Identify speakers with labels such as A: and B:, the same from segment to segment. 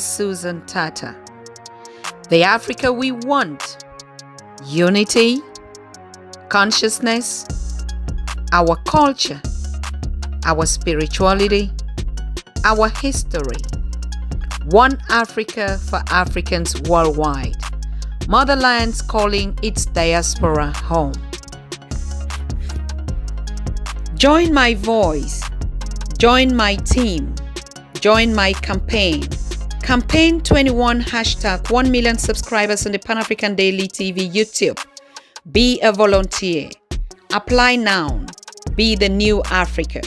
A: Susan Tata. The Africa we want: unity, consciousness, our culture, our spirituality, our history. One Africa for Africans worldwide. Motherland's calling its diaspora home. Join my voice. Join my team. Join my campaign. Campaign 21 hashtag 1 million subscribers on the Pan African Daily TV YouTube. Be a volunteer. Apply now. Be the new Africa.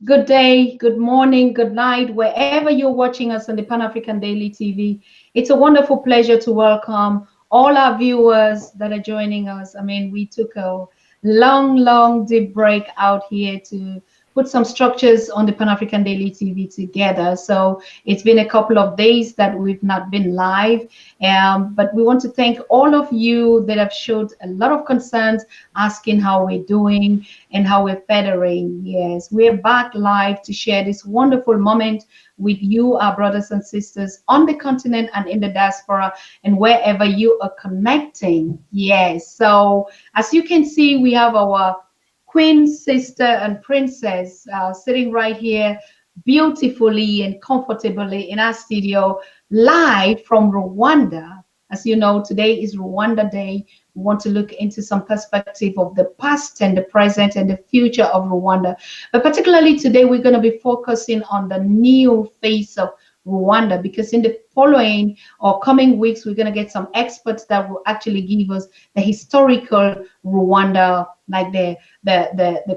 B: Good day, good morning, good night, wherever you're watching us on the Pan African Daily TV. It's a wonderful pleasure to welcome all our viewers that are joining us. I mean, we took a long, deep break out here to put some structures on the Pan African Daily TV together. So it's been a couple of days that we've not been live. But we want to thank all of you that have showed a lot of concerns, asking how we're doing and how we're faring. Yes, we're back live to share this wonderful moment with you, our brothers and sisters on the continent and in the diaspora and wherever you are connecting. Yes, so as you can see, we have our queen, sister, and princess sitting right here beautifully and comfortably in our studio live from Rwanda. As you know, today is Rwanda Day. We want to look into some perspective of the past and the present and the future of Rwanda. But particularly today, we're going to be focusing on the new face of Rwanda, because in the following or coming weeks, we're going to get some experts that will actually give us the historical Rwanda, like the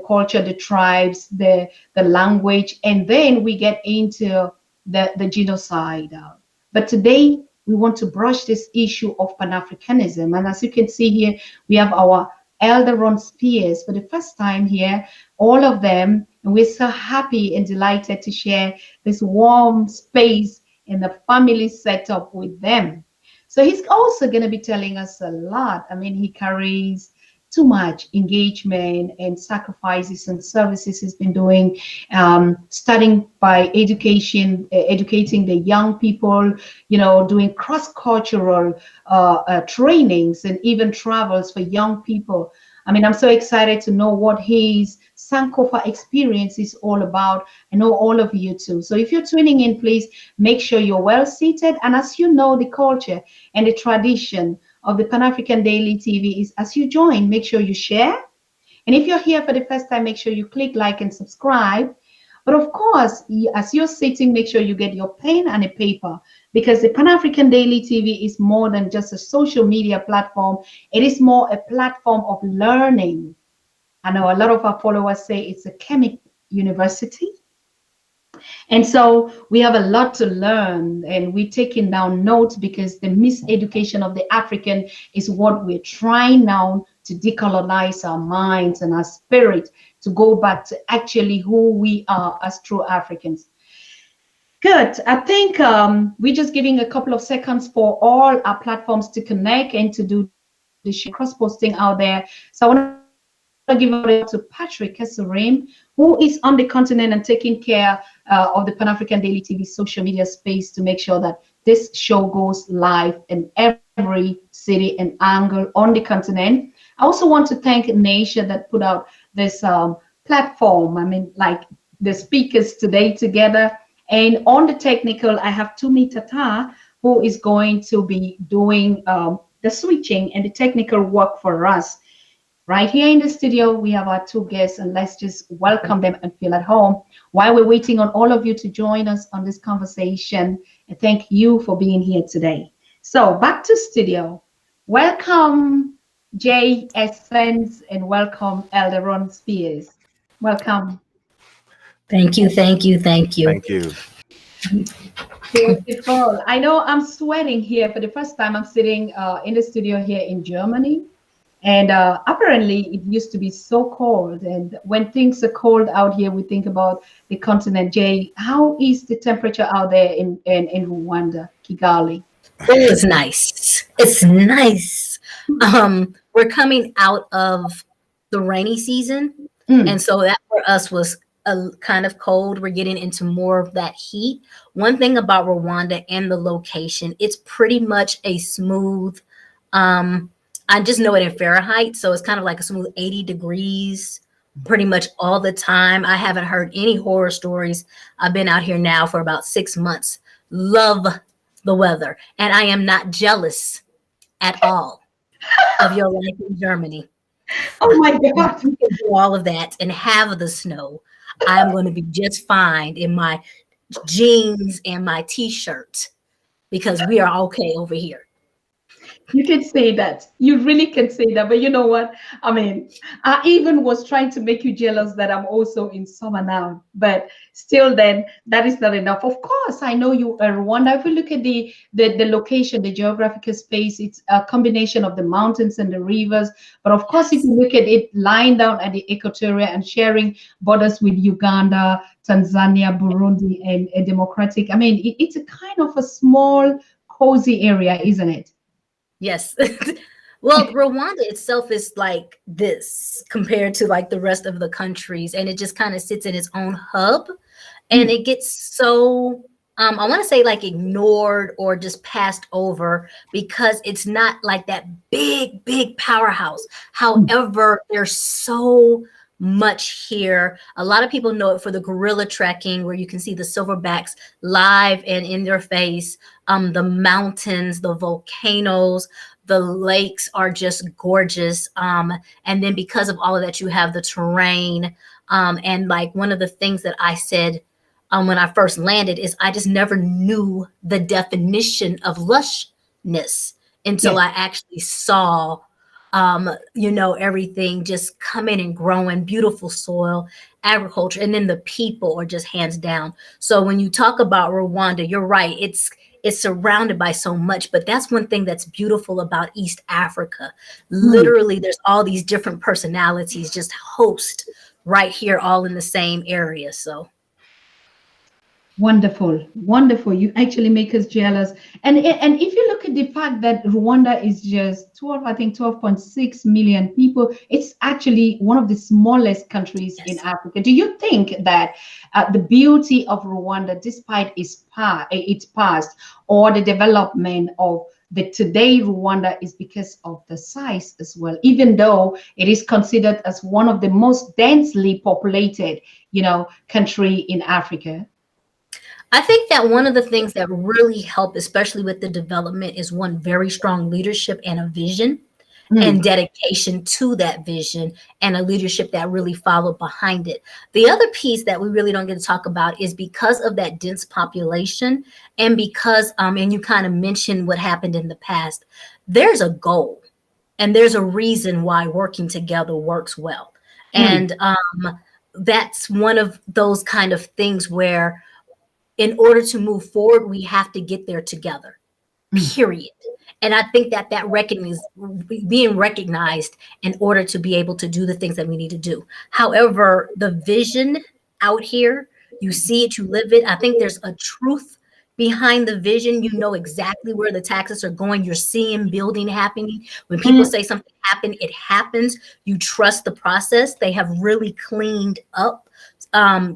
B: culture, the tribes, the language, and then we get into the genocide. But today, we want to brush this issue of Pan-Africanism. And as you can see here, we have our Elder Spears for the first time here, all of them. And we're so happy and delighted to share this warm space in the family setup with them. So he's also going to be telling us a lot. I mean, he carries too much engagement and sacrifices and services he's been doing, starting by educating the young people, you know, doing cross-cultural trainings and even travels for young people. I mean, I'm so excited to know what his Sankofa experience is all about. I know all of you too. So if you're tuning in, please make sure you're well seated. And as you know, the culture and the tradition of the Pan African Daily TV is, as you join, make sure you share. And if you're here for the first time, make sure you click like and subscribe. But of course, as you're sitting, make sure you get your pen and a paper, because the Pan African Daily TV is more than just a social media platform. It is more a platform of learning. I know a lot of our followers say it's a chemic university. And so we have a lot to learn, and we're taking down notes, because the miseducation of the African is what we're trying now to decolonize our minds and our spirit to go back to actually who we are as true Africans. Good. I think we're just giving a couple of seconds for all our platforms to connect and to do the cross-posting out there. So I want to give it to Patrick Kesarim, who is on the continent and taking care of the Pan African Daily TV social media space to make sure that this show goes live in every city and angle on the continent. I also want to thank Naisha that put out this platform. I mean, like the speakers today together. And on the technical, I have Tumi Tata, who is going to be doing the switching and the technical work for us. Right here in the studio, we have our two guests, and let's just welcome them and feel at home while we're waiting on all of you to join us on this conversation. And thank you for being here today. So back to studio. Welcome, Jay Essence, and welcome, Elder Spears. Welcome.
C: Thank you.
D: Thank you.
B: Beautiful. I know I'm sweating here for the first time. I'm sitting in the studio here in Germany. And apparently it used to be so cold. And when things are cold out here, we think about the continent. Jay, how is the temperature out there in Rwanda, Kigali?
C: It is nice. It's nice. We're coming out of the rainy season. And so that for us was kind of cold. We're getting into more of that heat. One thing about Rwanda and the location, it's pretty much a smooth, um, I just know it in Fahrenheit. So it's kind of like a smooth 80 degrees pretty much all the time. I haven't heard any horror stories. I've been out here now for about 6 months. Love the weather. And I am not jealous at all of your life in Germany.
B: Oh my
C: If
B: God.
C: you can do all of that and have the snow, I'm going to be just fine in my jeans and my t-shirt because we are okay over here.
B: You can say that. You really can say that. But you know what? I mean, I even was trying to make you jealous that I'm also in summer now. But still, then that is not enough. Of course, I know you are Rwanda. If you look at the location, the geographical space, it's a combination of the mountains and the rivers. But of course, if you look at it lying down at the equatorial and sharing borders with Uganda, Tanzania, Burundi, and Democratic, I mean, it's a kind of a small, cozy area, isn't it?
C: Yes. Well, Rwanda itself is like this compared to like the rest of the countries, and it just kind of sits in its own hub, and
B: Mm,
C: it gets so I want to say like ignored or just passed over because it's not like that big powerhouse.
B: mm,
C: However, there's so much here. A lot of people know it for the gorilla trekking where you can see the silverbacks live and in their face. The mountains, the volcanoes, the lakes are just gorgeous. And then because of all of that, you have the terrain. And like one of the things that I said when I first landed is I just never knew the definition of lushness until
B: yes.
C: I actually saw, everything just coming and growing, beautiful soil, agriculture, and then the people are just hands down. So when you talk about Rwanda, you're right. It's surrounded by so much, but that's one thing that's beautiful about East Africa.
B: Mm.
C: Literally, there's all these different personalities just host right here, all in the same area. So
B: Wonderful, wonderful. You actually make us jealous. And if you look at the fact that Rwanda is just 12, I think 12.6 million people, it's actually one of the smallest countries in
C: yes.
B: Africa. Do you think that the beauty of Rwanda, despite its past or the development of the today Rwanda is because of the size as well, even though it is considered as one of the most densely populated, country in Africa?
C: I think that one of the things that really help, especially with the development, is one very strong leadership and a vision
B: Mm,
C: and dedication to that vision and a leadership that really followed behind it. The other piece that we really don't get to talk about is because of that dense population and because, and you kind of mentioned what happened in the past, there's a goal and there's a reason why working together works well.
B: mm,
C: And that's one of those kind of things where in order to move forward, we have to get there together,
B: mm,
C: period. And I think that being recognized in order to be able to do the things that we need to do. However, the vision out here, you see it, you live it. I think there's a truth behind the vision. You know exactly where the taxes are going. You're seeing building happening. When people
B: mm,
C: say something happened, it happens. You trust the process. They have really cleaned up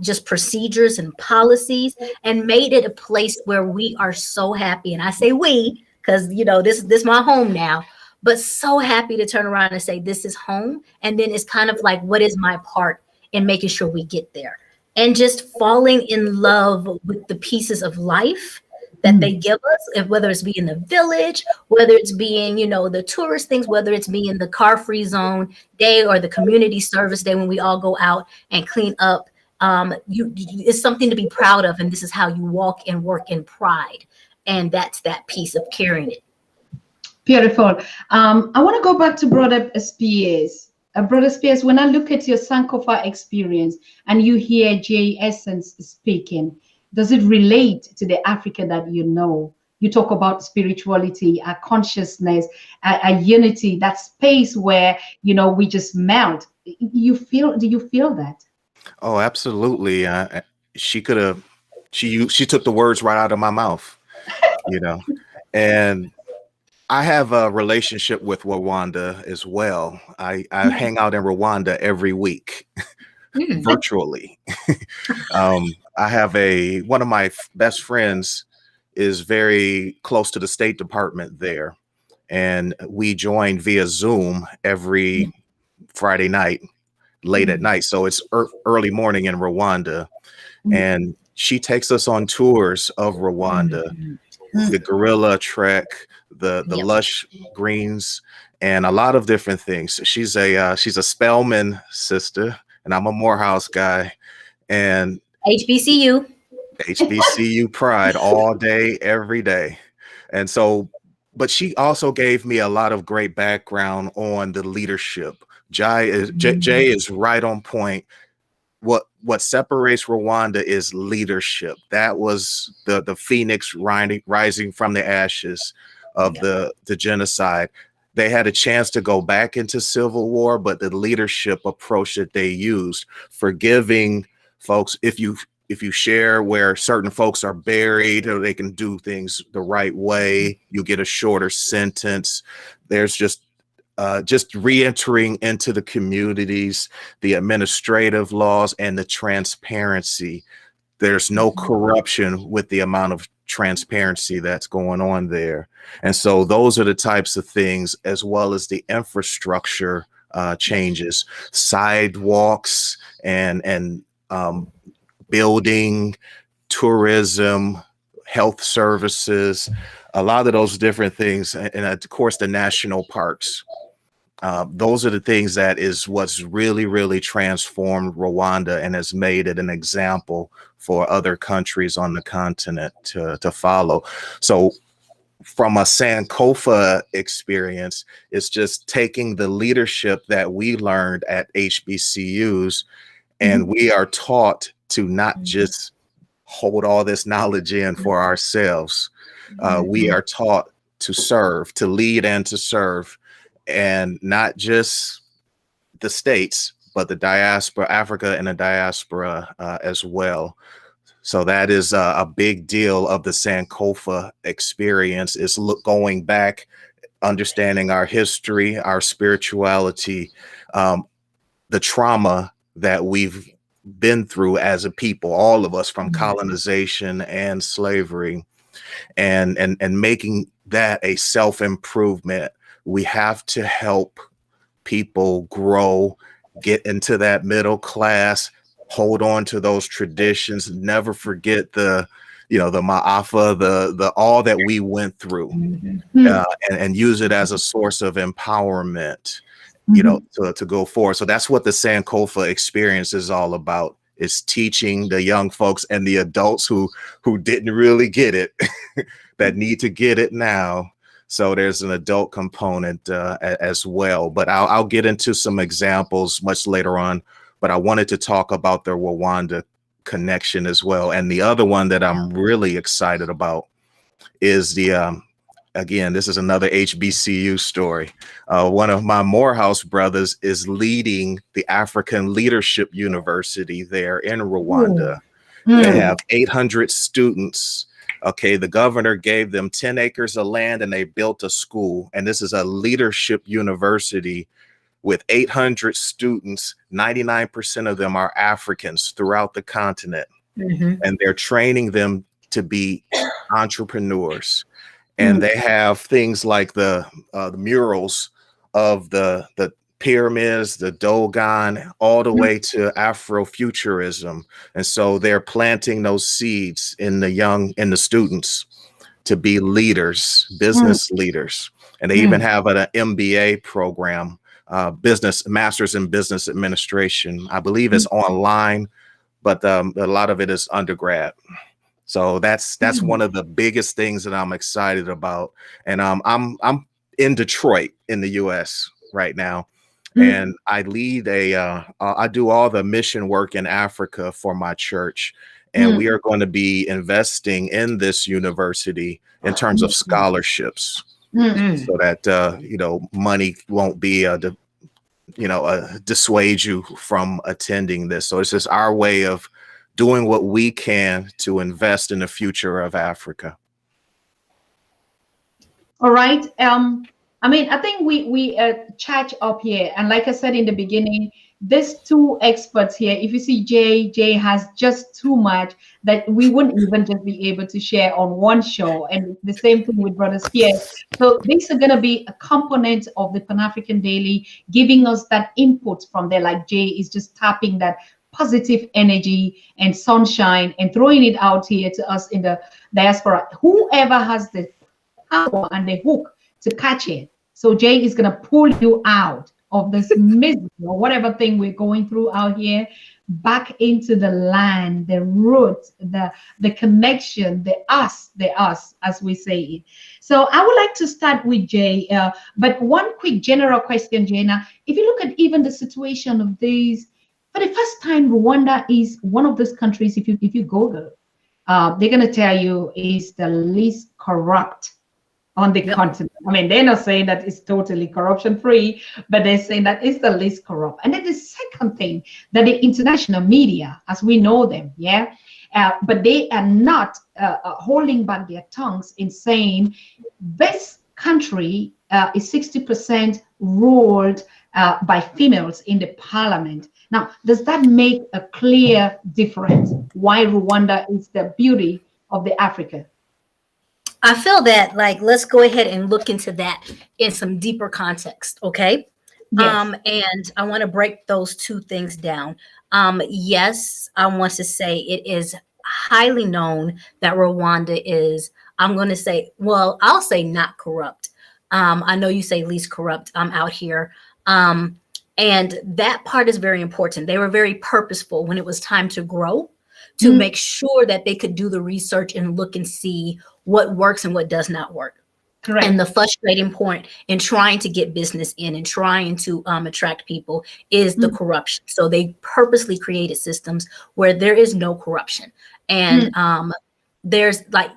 C: just procedures and policies and made it a place where we are so happy. And I say we, because this my home now, but so happy to turn around and say this is home. And then it's kind of like, what is my part in making sure we get there? And just falling in love with the pieces of life that
B: mm,
C: they give us, whether it's being the village, whether it's being, the tourist things, whether it's being the car-free zone day or the community service day when we all go out and clean up. It's something to be proud of, and this is how you walk and work in pride, and that's that piece of carrying it.
B: beautiful. I want to go back to Brother Spears. Brother Spears, when I look at your Sankofa experience and you hear Jay Essence speaking, does it relate to the Africa that you know? You talk about spirituality, a consciousness, a unity, that space where we just melt. Do you feel that?
D: Oh, absolutely. She could have. She took the words right out of my mouth. You know, and I have a relationship with Rwanda as well. I hang out in Rwanda every week. virtually. I have one of my best friends is very close to the State Department there, and we join via Zoom every Friday night, late at night. So it's early morning in Rwanda, and she takes us on tours of Rwanda, the gorilla trek, the lush greens, and a lot of different things. She's a Spelman sister, and I'm a Morehouse guy, and
C: HBCU.
D: HBCU pride all day, every day. And so, but she also gave me a lot of great background on the leadership. Jay is right on point. What separates Rwanda is leadership. That was the phoenix rising from the ashes of the genocide. They had a chance to go back into civil war, but the leadership approach that they used, forgiving folks, if you share where certain folks are buried or they can do things the right way, you get a shorter sentence. There's just re-entering into the communities, the administrative laws, and the transparency. There's no corruption with the amount of transparency that's going on there. And so those are the types of things, as well as the infrastructure changes, sidewalks and building, tourism, health services, a lot of those different things. And of course, the national parks. Those are the things that is what's really, really transformed Rwanda and has made it an example for other countries on the continent to follow. So from a Sankofa experience, it's just taking the leadership that we learned at HBCUs, and we are taught to not just hold all this knowledge in for ourselves. We are taught to serve, to lead and to serve, and not just the states, but the diaspora, Africa and the diaspora as well. So that is a big deal of the Sankofa experience, is going back, understanding our history, our spirituality, the trauma that we've been through as a people, all of us, from colonization and slavery, and making that a self-improvement. We have to help people grow, get into that middle class, hold on to those traditions, never forget the Ma'afa, the all that we went through, and use it as a source of empowerment, to go forward. So that's what the Sankofa experience is all about. It's teaching the young folks and the adults who didn't really get it, that need to get it now. So there's an adult component as well. But I'll get into some examples much later on. But I wanted to talk about the Rwanda connection as well. And the other one that I'm really excited about is again, this is another HBCU story. One of my Morehouse brothers is leading the African Leadership University there in Rwanda. They have 800 students. Okay, the governor gave them 10 acres of land and they built a school. And this is a leadership university with 800 students. 99% of them are Africans throughout the continent. And they're training them to be entrepreneurs. And they have things like the murals of the pyramids, the Dogon, all the way to Afrofuturism. And so they're planting those seeds in the students to be leaders, business leaders. And they even have an MBA program, Masters in Business Administration. I believe it's online, but a lot of it is undergrad. So that's one of the biggest things that I'm excited about. And I'm in Detroit in the US right now. And I lead I do all the mission work in Africa for my church. And we are going to be investing in this university in terms of scholarships, so that, money won't be, dissuade you from attending this. So it's just our way of doing what we can to invest in the future of Africa.
B: All right. I think we chat up here, and like I said in the beginning, these two experts here, if you see Jay has just too much that we wouldn't even just be able to share on one show. And the same thing with Brother Spear. So these are going to be a component of the Pan-African Daily, giving us that input from there. Like Jay is just tapping that positive energy and sunshine and throwing it out here to us in the diaspora. Whoever has the power and the hook to catch it. So Jay is going to pull you out of this misery or whatever thing we're going through out here, back into the land, the root, the connection, the us, as we say it. So I would like to start with Jay, but one quick general question, Jana. If you look at even the situation of these, for the first time, Rwanda is one of those countries. If you Google, they're going to tell you is the least corrupt on the continent. I mean, they're not saying that it's totally corruption free, but they're saying that it's the least corrupt. And then the second thing, that the international media, as we know them, but they are not holding back their tongues in saying this country is 60% ruled by females in the parliament. Now, does that make a clear difference why Rwanda is the beauty of the Africa?
C: I feel that, like, let's go ahead and look into that in some deeper context, okay?
B: Yes.
C: And I want to break those two things down. Yes, I want to say it is highly known that Rwanda is, I'm going to say, well, I'll say not corrupt. I know you say least corrupt out here. And that part is very important. They were very purposeful when it was time to grow, to make sure that they could do the research and look and see what works and what does not work.
B: Correct.
C: And the frustrating point in trying to get business in and trying to attract people is the corruption. So they purposely created systems where there is no corruption. And there's like,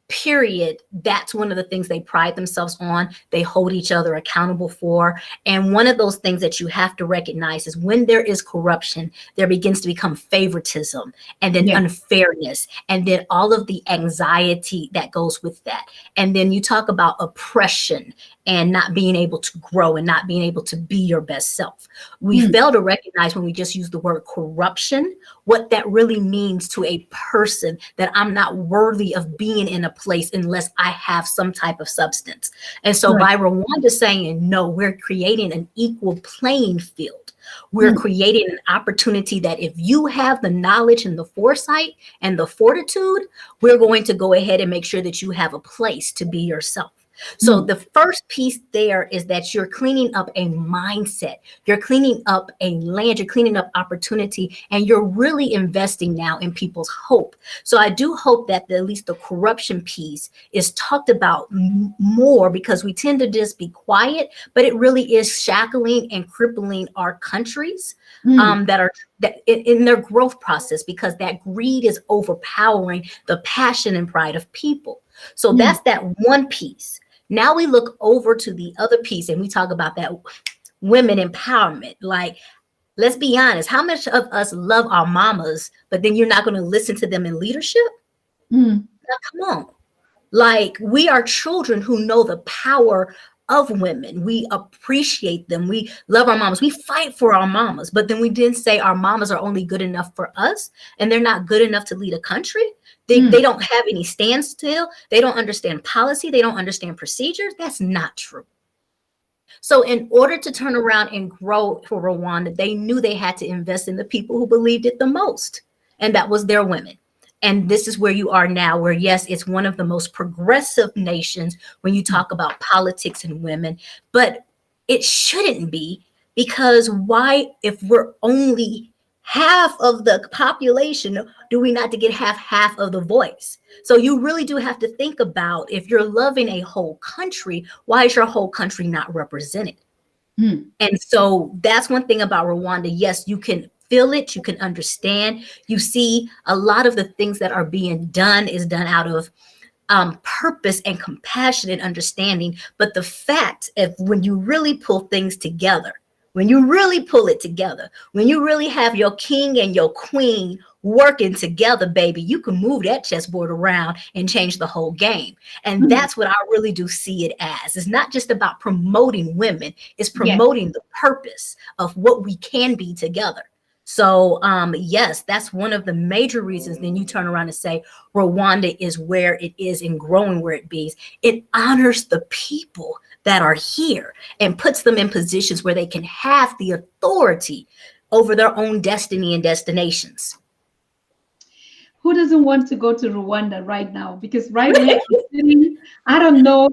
C: period, that's one of the things they pride themselves on. They hold each other accountable for. And one of those things that you have to recognize is when there is corruption, there begins to become favoritism and then unfairness and then all of the anxiety that goes with that. And then you talk about oppression and not being able to grow and not being able to be your best self. We fail to recognize when we just use the word corruption, what that really means to a person, that I'm not worthy of being in a place unless I have some type of substance. And so by Rwanda saying, no, we're creating an equal playing field. We're creating an opportunity that if you have the knowledge and the foresight and the fortitude, we're going to go ahead and make sure that you have a place to be yourself. So the first piece there is that you're cleaning up a mindset, you're cleaning up a land, you're cleaning up opportunity, and you're really investing now in people's hope. So I do hope that at least the corruption piece is talked about more, because we tend to just be quiet, but it really is shackling and crippling our countries that are in their growth process, because that greed is overpowering the passion and pride of people. So that's that one piece. Now we look over to the other piece and we talk about that women empowerment. Like, let's be honest, how much of us love our mamas, but then you're not going to listen to them in leadership? Now, come on. Like, we are children who know the power of women. We appreciate them. We love our mamas. We fight for our mamas, but then we didn't say our mamas are only good enough for us and they're not good enough to lead a country. They don't have any standstill. They don't understand policy. They don't understand procedures. That's not true. So in order to turn around and grow for Rwanda, they knew they had to invest in the people who believed it the most. And that was their women. And this is where you are now, where, yes, it's one of the most progressive nations when you talk about politics and women, but it shouldn't be, because why, if we're only half of the population, do we not to get half of the voice? So you really do have to think about, if you're loving a whole country, why is your whole country not represented? And so that's one thing about Rwanda. Yes, you can feel it, you can understand. You see a lot of the things that are being done is done out of purpose and compassion and understanding. But the fact of when you really pull things together, when you really pull it together, when you really have your king and your queen working together, baby, you can move that chessboard around and change the whole game. And that's what I really do see it as. It's not just about promoting women, it's
B: Yes.
C: promoting the purpose of what we can be together. So yes, that's one of the major reasons. Then you turn around and say Rwanda is where it is and growing where it be. It honors the people that are here and puts them in positions where they can have the authority over their own destiny and destinations.
B: Who doesn't want to go to Rwanda right now? Because right here, I don't know,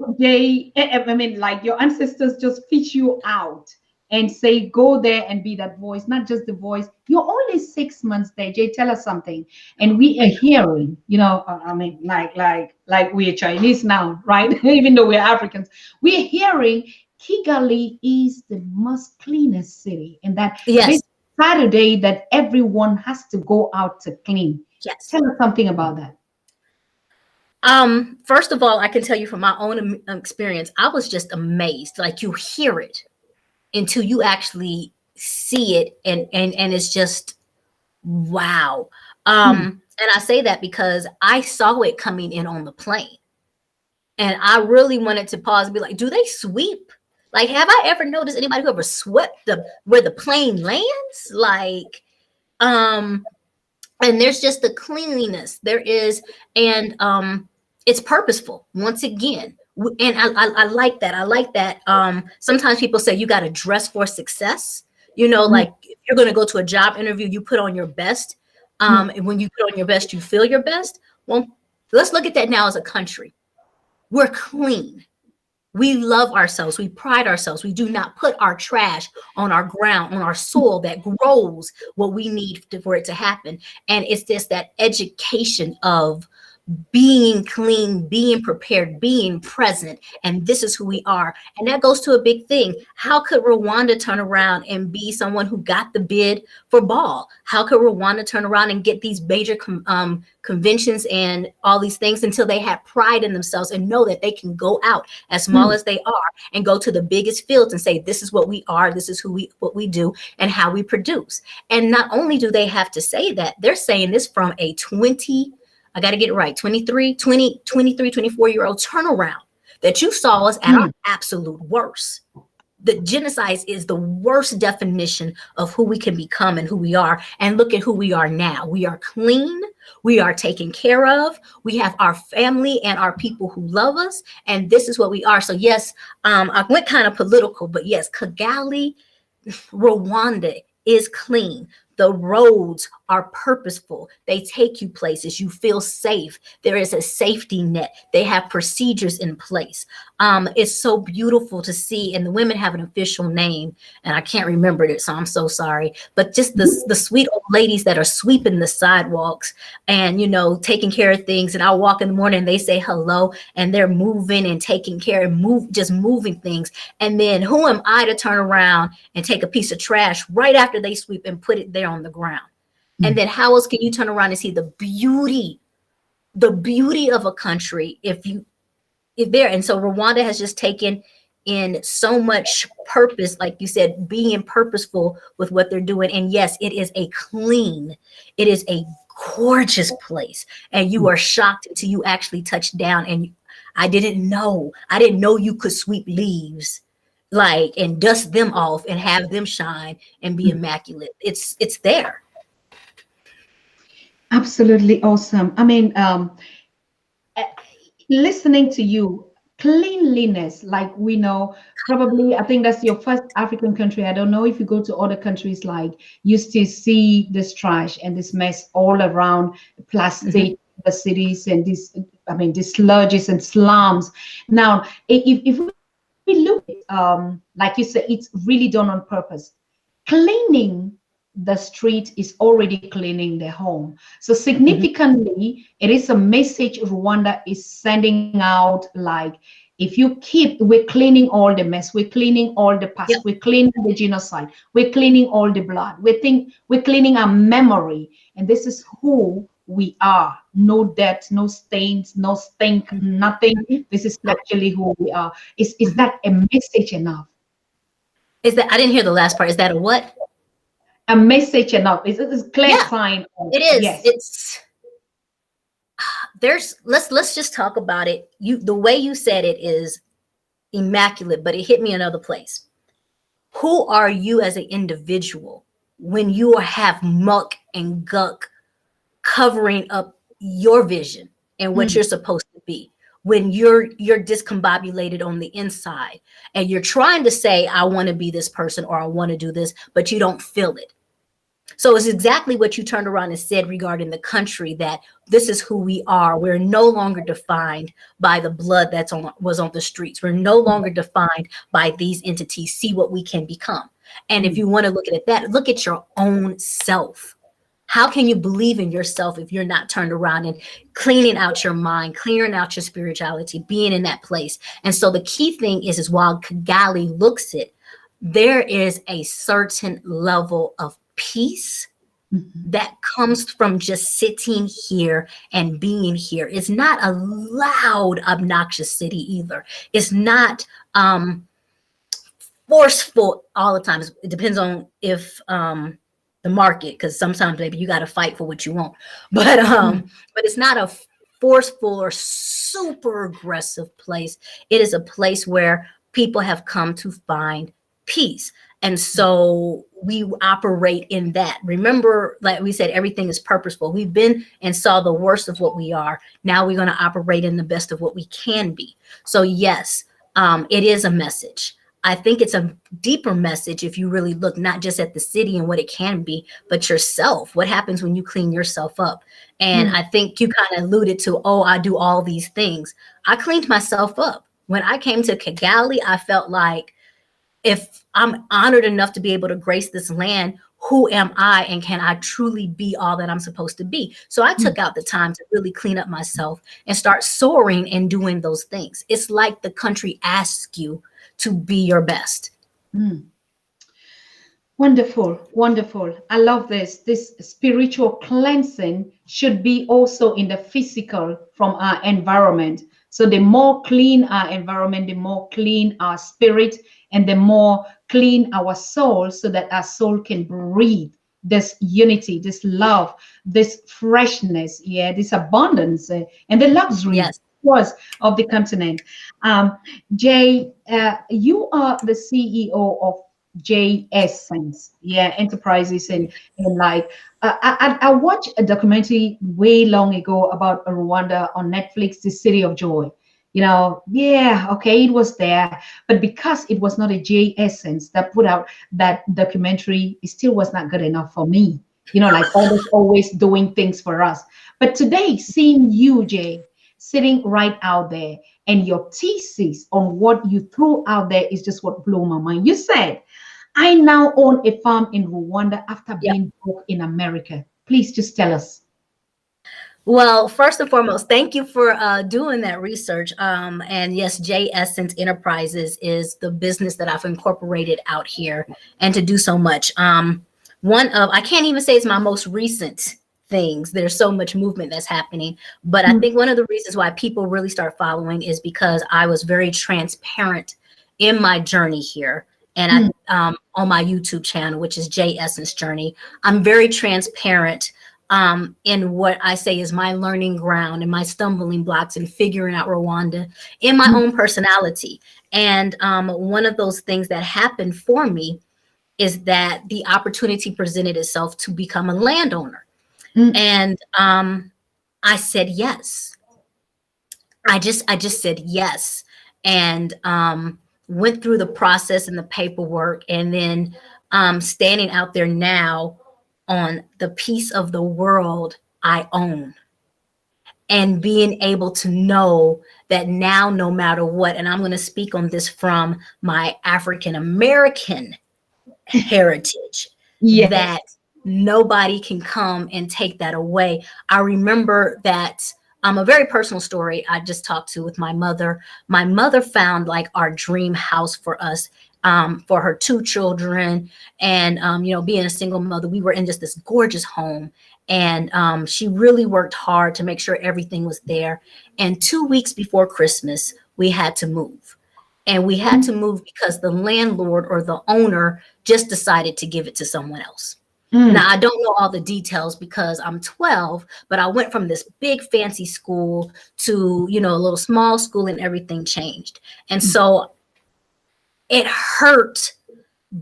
B: I mean, like your ancestors just fish you out and say, go there and be that voice, not just the voice. You're only 6 months there. Jay, tell us something. And we are hearing, I mean, like we're Chinese now, right? Even though we're Africans, we're hearing Kigali is the most cleanest city. And that
C: Yes.
B: this Saturday that everyone has to go out to clean.
C: Yes.
B: Tell us something about that.
C: First of all, I can tell you from my own experience, I was just amazed. Like, you hear it until you actually see it, and it's just wow. And I say that because I saw it coming in on the plane, and I really wanted to pause and be like, do they sweep? Like, have I ever noticed anybody who ever swept where the plane lands? Like, and there's just the cleanliness there is, and it's purposeful once again. And I like that. I like that. Sometimes people say you got to dress for success. Like, if you're going to go to a job interview, you put on your best. And when you put on your best, you feel your best. Well, let's look at that now as a country. We're clean. We love ourselves. We pride ourselves. We do not put our trash on our ground, on our soil that grows what we need for it to happen. And it's just that education of being clean, being prepared, being present, and this is who we are. And that goes to a big thing. How could Rwanda turn around and be someone who got the bid for ball? How could Rwanda turn around and get these major conventions and all these things until they have pride in themselves and know that they can go out as small as they are and go to the biggest fields and say, this is what we are, this is what we do, and how we produce. And not only do they have to say that, they're saying this from a 23, 24-year-old turnaround that you saw us at our absolute worst. The genocide is the worst definition of who we can become and who we are. And look at who we are now. We are clean. We are taken care of. We have our family and our people who love us. And this is what we are. So yes, I went kind of political, but yes, Kigali, Rwanda is clean. The roads are purposeful. They take you places. You feel safe. There is a safety net. They have procedures in place. It's so beautiful to see. And the women have an official name, and I can't remember it, so I'm so sorry. But just the sweet old ladies that are sweeping the sidewalks and, taking care of things. And I walk in the morning and they say hello, and they're moving and taking care and just moving things. And then who am I to turn around and take a piece of trash right after they sweep and put it there on the ground? And then how else can you turn around and see the beauty of a country if there? And so Rwanda has just taken in so much purpose, like you said, being purposeful with what they're doing. And yes, it is a gorgeous place. And you are shocked until you actually touch down. And I didn't know you could sweep leaves and dust them off and have them shine and be immaculate. It's there.
B: Absolutely awesome. I mean, listening to you, cleanliness, like we know, probably, I think that's your first African country. I don't know if you go to other countries, like you still see this trash and this mess all around, plastic, the cities, and these sludges and slums. Now, if we look at, like you said, it's really done on purpose. Cleaning the street is already cleaning their home. So significantly, it is a message Rwanda is sending out, like, if you we're cleaning all the mess, we're cleaning all the past, we're cleaning the genocide, we're cleaning all the blood, we're cleaning our memory, and this is who we are. No debt, no stains, no stink, nothing. This is actually who we are. Is that a message enough?
C: Is that, I didn't hear the last part. Is that a what?
B: A message enough. It's clear
C: Yeah,
B: sign of,
C: it is.
B: yes.
C: It's there's let's just talk about it. The way you said it is immaculate, but it hit me another place. Who are you as an individual when you have muck and gunk covering up your vision and what you're supposed to be? When you're discombobulated on the inside and you're trying to say, I want to be this person or I want to do this, but you don't feel it. So it's exactly what you turned around and said regarding the country, that this is who we are. We're no longer defined by the blood was on the streets. We're no longer defined by these entities. See what we can become. And if you want to look at that, look at your own self. How can you believe in yourself if you're not turned around and cleaning out your mind, clearing out your spirituality, being in that place? And so the key thing is while Kigali looks it, there is a certain level of peace that comes from just sitting here and being here. It's not a loud, obnoxious city either. It's not forceful all the time. It depends on if the market, because sometimes maybe you got to fight for what you want. But it's not a forceful or super aggressive place. It is a place where people have come to find peace. And so we operate in that. Remember, like we said, everything is purposeful. We've been and saw the worst of what we are. Now we're going to operate in the best of what we can be. So yes, it is a message. I think it's a deeper message if you really look not just at the city and what it can be, but yourself. What happens when you clean yourself up? And I think you kind of alluded to, oh, I do all these things. I cleaned myself up. When I came to Kigali, I felt like, if I'm honored enough to be able to grace this land, who am I and can I truly be all that I'm supposed to be? So I took out the time to really clean up myself and start soaring and doing those things. It's like the country asks you to be your best.
B: Wonderful, wonderful. I love this. This spiritual cleansing should be also in the physical from our environment. So the more clean our environment, the more clean our spirit, and the more clean our soul, so that our soul can breathe this unity, this love, this freshness, this abundance, and the luxury.
C: Yes.
B: Was of the continent. Jay, you are the CEO of J Essence, enterprises in like I watched a documentary way long ago about Rwanda on Netflix, The City of Joy. Okay, it was there, but because it was not a J Essence that put out that documentary, it still was not good enough for me. Like always doing things for us. But today, seeing you, Jay, sitting right out there, and your thesis on what you threw out there is just what blew my mind. You said, I now own a farm in Rwanda after being broke in America. Please just tell us.
C: Well, first and foremost, thank you for doing that research. And yes, J Essence Enterprises is the business that I've incorporated out here, and to do so much. I can't even say it's my most recent things. There's so much movement that's happening. But I think one of the reasons why people really start following is because I was very transparent in my journey here. And on my YouTube channel, which is J Essence Journey, I'm very transparent in what I say is my learning ground and my stumbling blocks and figuring out Rwanda in my own personality. And one of those things that happened for me is that the opportunity presented itself to become a landowner. And I said yes. I just said yes, and went through the process and the paperwork, and then standing out there now on the piece of the world I own, and being able to know that now, no matter what, and I'm going to speak on this from my African American heritage, that nobody can come and take that away. I remember that a very personal story I just talked to with my mother. My mother found like our dream house for us, for her 2 children. And, being a single mother, we were in just this gorgeous home. And she really worked hard to make sure everything was there. And 2 weeks before Christmas, we had to move. And we had to move because the landlord or the owner just decided to give it to someone else. Now, I don't know all the details because I'm 12, but I went from this big fancy school to, you know, a little small school, and everything changed. And so it hurt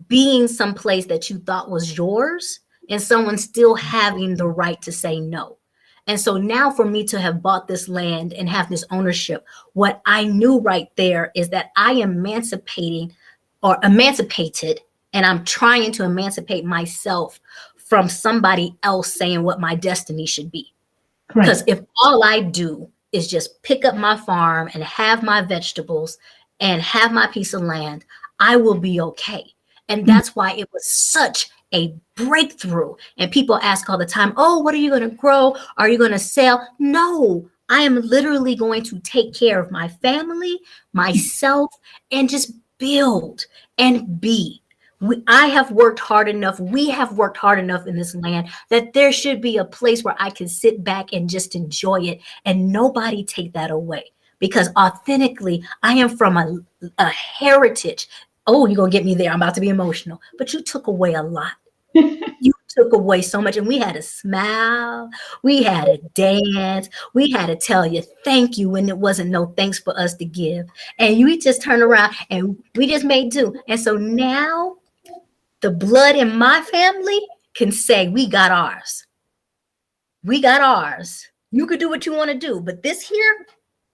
C: being someplace that you thought was yours and someone still having the right to say no. And so now for me to have bought this land and have this ownership, what I knew right there is that I am emancipating or emancipated, and I'm trying to emancipate myself from somebody else saying what my destiny should be. Because if all I do is just pick up my farm and have my vegetables and have my piece of land, I will be okay. And that's why it was such a breakthrough. And people ask all the time, oh, what are you going to grow? Are you going to sell? No, I am literally going to take care of my family, myself, and just build and be. I have worked hard enough. We have worked hard enough in this land that there should be a place where I can sit back and just enjoy it and nobody take that away. Because authentically, I am from a heritage. Oh, you're going to get me there. I'm about to be emotional. But you took away a lot. You took away so much. And we had to smile. We had to dance. We had to tell you thank you when it wasn't no thanks for us to give. And you just turn around and we just made do. And so now the blood in my family can say, we got ours. We got ours. You could do what you want to do. But this here,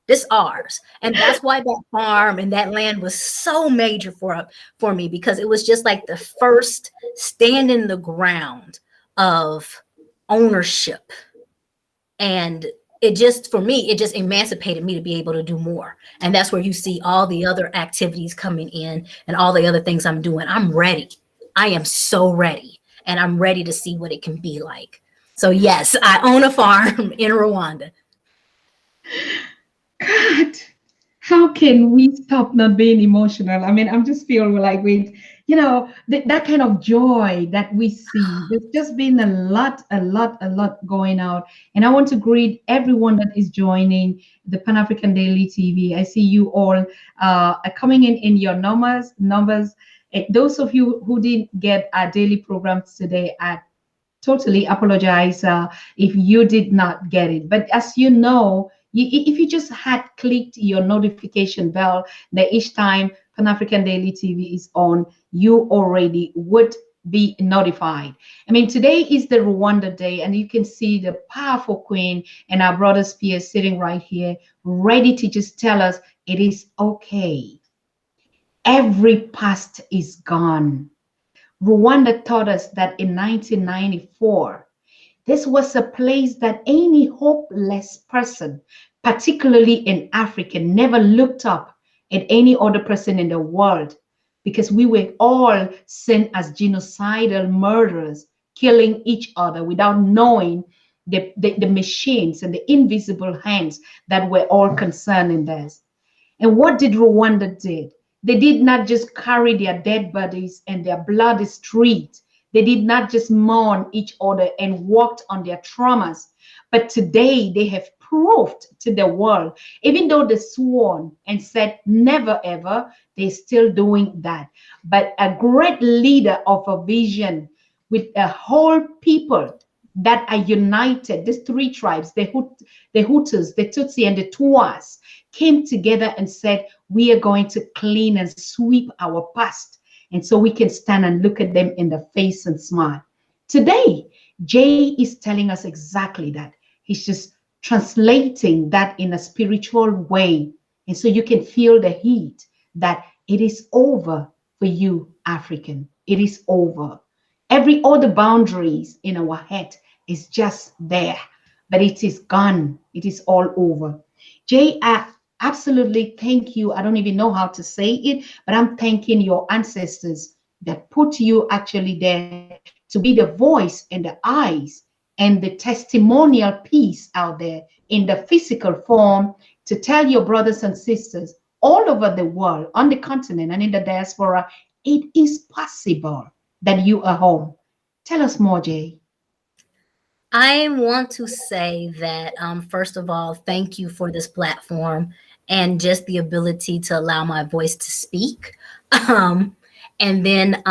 C: this ours. And that's why that farm and that land was so major for me, because it was just like the first stand in the ground of ownership. And it just, for me, it just emancipated me to be able to do more. And that's where you see all the other activities coming in and all the other things I'm doing. I'm ready. I am so ready. And I'm ready to see what it can be like. So yes, I own a farm in Rwanda.
B: God, how can we stop not being emotional? I mean, I'm just feeling like that kind of joy that we see. There's just been a lot going out. And I want to greet everyone that is joining the Pan African Daily TV. I see you all coming in your numbers. Those of you who didn't get our daily programs today, I totally apologize if you did not get it. But as you know, if you just had clicked your notification bell that each time Pan African Daily TV is on, you already would be notified. I mean, today is the Rwanda Day, and you can see the powerful queen and our brother Spear sitting right here, ready to just tell us it is okay. Every past is gone. Rwanda taught us that in 1994, this was a place that any hopeless person, particularly in Africa, never looked up at any other person in the world, because we were all seen as genocidal murderers, killing each other without knowing the machines and the invisible hands that were all concerned in this. And what did Rwanda did? They did not just carry their dead bodies and their bloody street. They did not just mourn each other and walked on their traumas. But today they have proved to the world, even though they sworn and said never ever, they're still doing that. But a great leader of a vision with a whole people that are united, these three tribes, the Hutus, the Tutsi, and the Tuas, came together and said, we are going to clean and sweep our past. And so we can stand and look at them in the face and smile. Today, Jay is telling us exactly that. He's just translating that in a spiritual way. And so you can feel the heat that it is over for you, African. It is over. Every other boundaries in our head is just there, but it is gone. It is all over. Jay, absolutely thank you. I don't even know how to say it, but I'm thanking your ancestors that put you actually there to be the voice and the eyes and the testimonial piece out there in the physical form to tell your brothers and sisters all over the world, on the continent and in the diaspora, it is possible that you are home. Tell us more, Jay.
C: I want to say that, first of all, thank you for this platform. and just the ability to allow my voice to speak. And then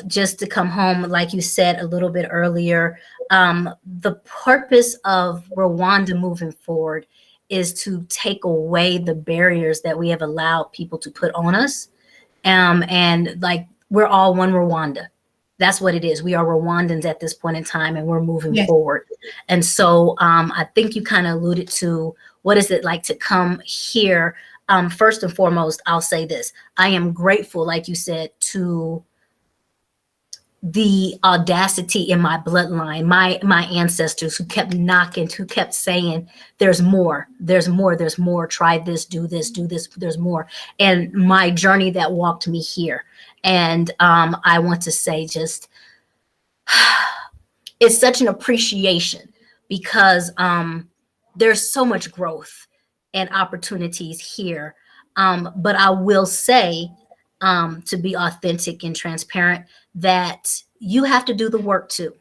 C: just to come home, like you said a little bit earlier, the purpose of Rwanda moving forward is to take away the barriers that we have allowed people to put on us. And like, we're all one Rwanda. That's what it is. We are Rwandans at this point in time, and we're moving
B: Yes.
C: forward. And so I think you kind of alluded to what is it like to come here. First and foremost, I'll say this. I am grateful, like you said, to the audacity in my bloodline, my ancestors who kept knocking, who kept saying, there's more, there's more, there's more, try this, do this, there's more. And my journey that walked me here. And I want to say just, it's such an appreciation because there's so much growth and opportunities here. But I will say, to be authentic and transparent, that you have to do the work too.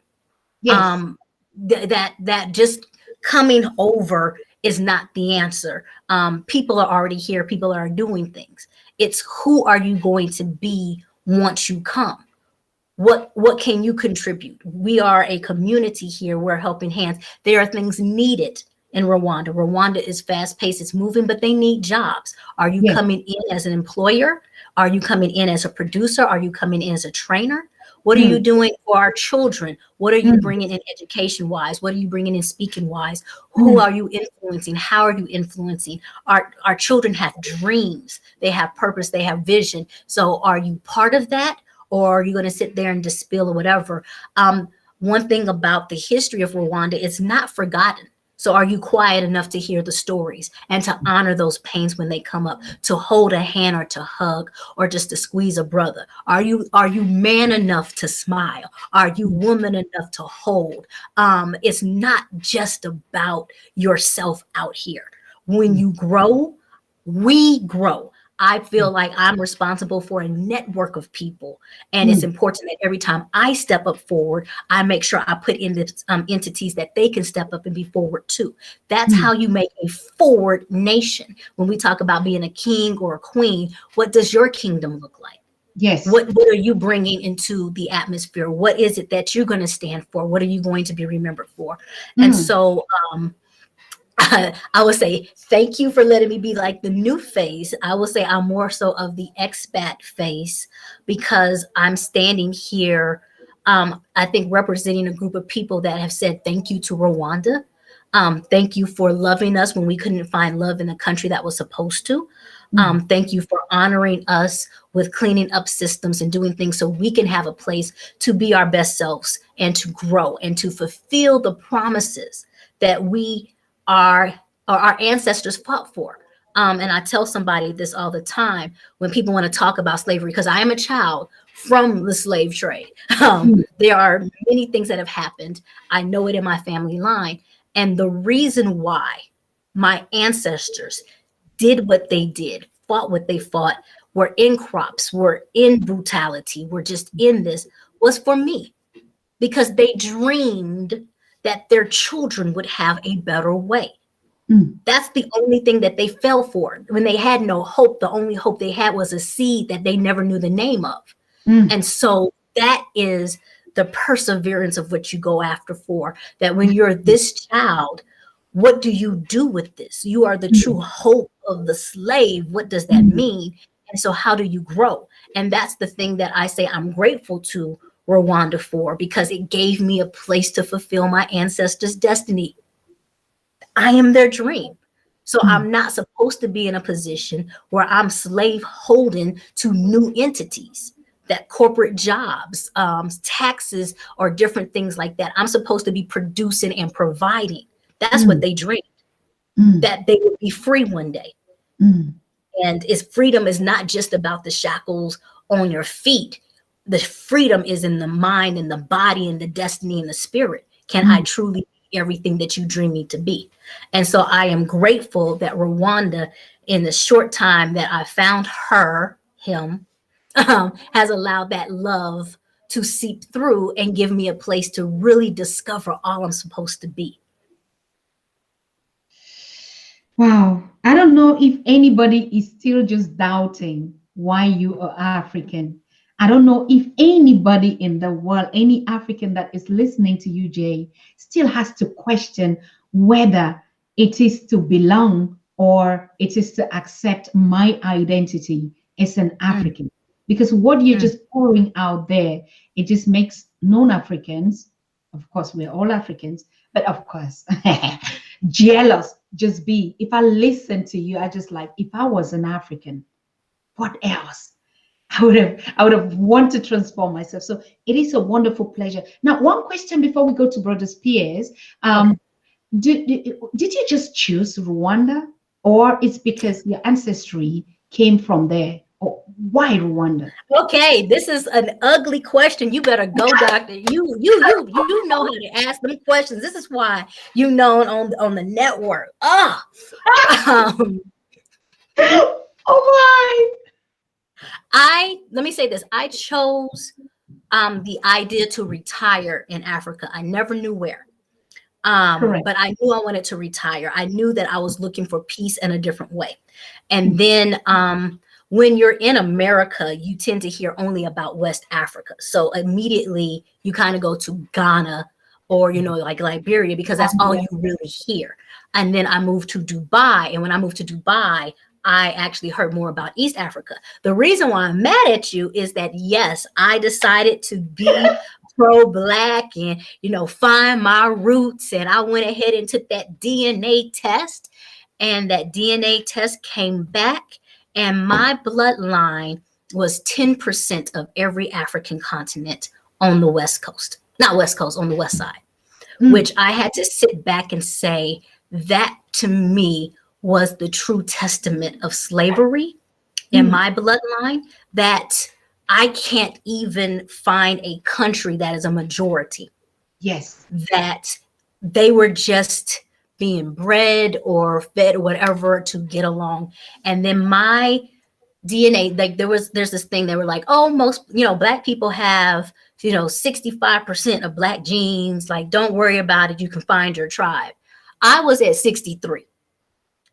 B: Yes.
C: That just coming over is not the answer. People are already here. People are doing things. It's who are you going to be once you come? What can you contribute? We are a community here. We're helping hands. There are things needed in Rwanda. Rwanda is fast paced. It's moving, but they need jobs. Are you
B: Yes.
C: coming in as an employer? Are you coming in as a producer? Are you coming in as a trainer? What are you doing for our children? What are you bringing in education wise? What are you bringing in speaking wise? Who are you influencing? How are you influencing? Our children have dreams. They have purpose. They have vision. So are you part of that? Or are you going to sit there and distill or whatever? One thing about the history of Rwanda, it's not forgotten. So are you quiet enough to hear the stories and to honor those pains when they come up, to hold a hand or to hug or just to squeeze a brother? Are you man enough to smile? Are you woman enough to hold? It's not just about yourself out here. When you grow, we grow. I feel like I'm responsible for a network of people. And it's important that every time I step up forward, I make sure I put in the entities that they can step up and be forward too. That's how you make a forward nation. When we talk about being a king or a queen, what does your kingdom look like?
B: Yes.
C: What are you bringing into the atmosphere? What is it that you're going to stand for? What are you going to be remembered for? And so, I would say thank you for letting me be like the new face. I will say I'm more so of the expat face because I'm standing here, I think representing a group of people that have said thank you to Rwanda. Thank you for loving us when we couldn't find love in the country that was supposed to. Thank you for honoring us with cleaning up systems and doing things so we can have a place to be our best selves and to grow and to fulfill the promises that our ancestors fought for. And I tell somebody this all the time when people want to talk about slavery, because I am a child from the slave trade. There are many things that have happened. I know it in my family line. And the reason why my ancestors did what they did, fought what they fought, were in crops, were in brutality, were just in this, was for me. Because they dreamed that their children would have a better way. That's the only thing that they fell for. When they had no hope, the only hope they had was a seed that they never knew the name of. And so that is the perseverance of what you go after for, that when you're this child, what do you do with this? You are the true hope of the slave. What does that mean? And so how do you grow? And that's the thing that I say I'm grateful to Rwanda for, because it gave me a place to fulfill my ancestors' destiny. I am their dream. So I'm not supposed to be in a position where I'm slave holding to new entities, that corporate jobs, taxes, or different things like that. I'm supposed to be producing and providing. That's what they dreamed, that they would be free one day. And freedom is not just about the shackles on your feet. The freedom is in the mind and the body and the destiny and the spirit. Can I truly be everything that you dream me to be? And so I am grateful that Rwanda, in the short time that I found him, has allowed that love to seep through and give me a place to really discover all I'm supposed to be.
B: Wow. I don't know know if anybody is still just doubting why you are African. I don't know if anybody in the world, any African that is listening to you, Jay, still has to question whether it is to belong or it is to accept my identity as an African. Because what you're just pouring out there, it just makes non-Africans, of course, we're all Africans, but of course, jealous. Just be, if I listen to you, I just like, if I was an African, what else? I would have wanted to transform myself. So it is a wonderful pleasure. Now, one question before we go to Brother Spears. Did you just choose Rwanda, or it's because your ancestry came from there? Or why Rwanda?
C: Okay, this is an ugly question. You better go, doctor. You know how to ask them questions. This is why you known on the network. Um,
B: Oh
C: let me say this. I chose the idea to retire in Africa. I never knew where.
B: Correct.
C: But I knew I wanted to retire. I knew that I was looking for peace in a different way. And then when you're in America, you tend to hear only about West Africa. So immediately you kind of go to Ghana or, like Liberia, because that's all you really hear. And then I moved to Dubai. And when I moved to Dubai, I actually heard more about East Africa. The reason why I'm mad at you is that, yes, I decided to be pro-Black and, find my roots. And I went ahead and took that DNA test. And that DNA test came back. And my bloodline was 10% of every African continent on the West Coast. Not West Coast, on the West side. Which I had to sit back and say, that to me was the true testament of slavery in my bloodline, that I can't even find a country that is a majority.
B: Yes.
C: That they were just being bred or fed or whatever to get along. And then my DNA, like there's this thing they were like, oh, most, Black people have, 65% of Black genes. Like, don't worry about it. You can find your tribe. I was at 63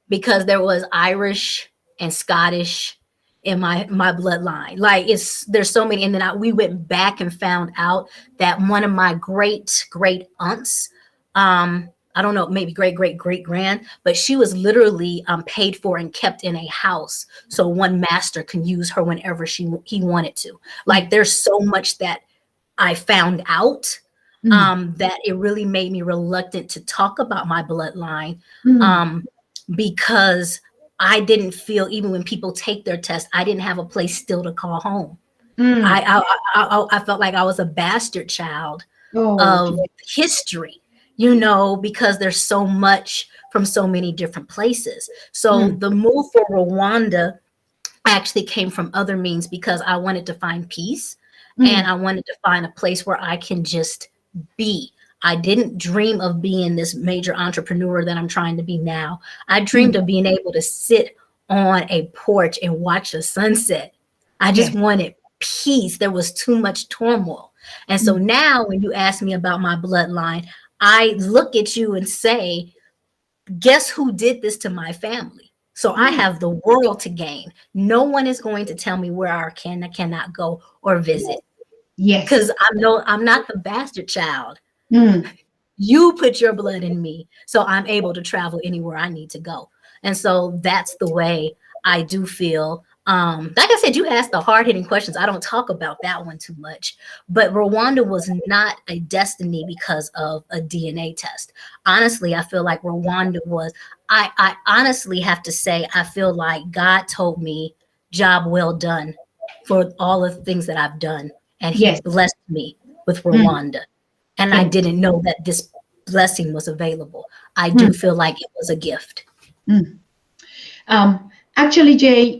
C: because there was Irish and Scottish in my bloodline. Like there's so many. And then we went back and found out that one of my great aunts, I don't know, maybe great grand, but she was literally paid for and kept in a house so one master can use her whenever he wanted to. Like there's so much that I found out that it really made me reluctant to talk about my bloodline because I didn't feel, even when people take their test, I didn't have a place still to call home. I felt like I was a bastard child of history, because there's so much from so many different places. So the move for Rwanda actually came from other means because I wanted to find peace and I wanted to find a place where I can just be. I didn't dream of being this major entrepreneur that I'm trying to be now. I dreamed of being able to sit on a porch and watch the sunset. I just wanted peace. There was too much turmoil. And so now when you ask me about my bloodline, I look at you and say, guess who did this to my family? So I have the world to gain. No one is going to tell me where I cannot go or visit.
B: Yes.
C: Because I'm not the bastard child. You put your blood in me, so I'm able to travel anywhere I need to go. And so that's the way I do feel. Like I said, you asked the hard-hitting questions. I don't talk about that one too much. But Rwanda was not a destiny because of a DNA test. Honestly, I feel like Rwanda was. I honestly have to say, I feel like God told me, job well done for all the things that I've done. And he blessed me with Rwanda. And I didn't know that this blessing was available. I do feel like it was a gift.
B: Actually, Jay,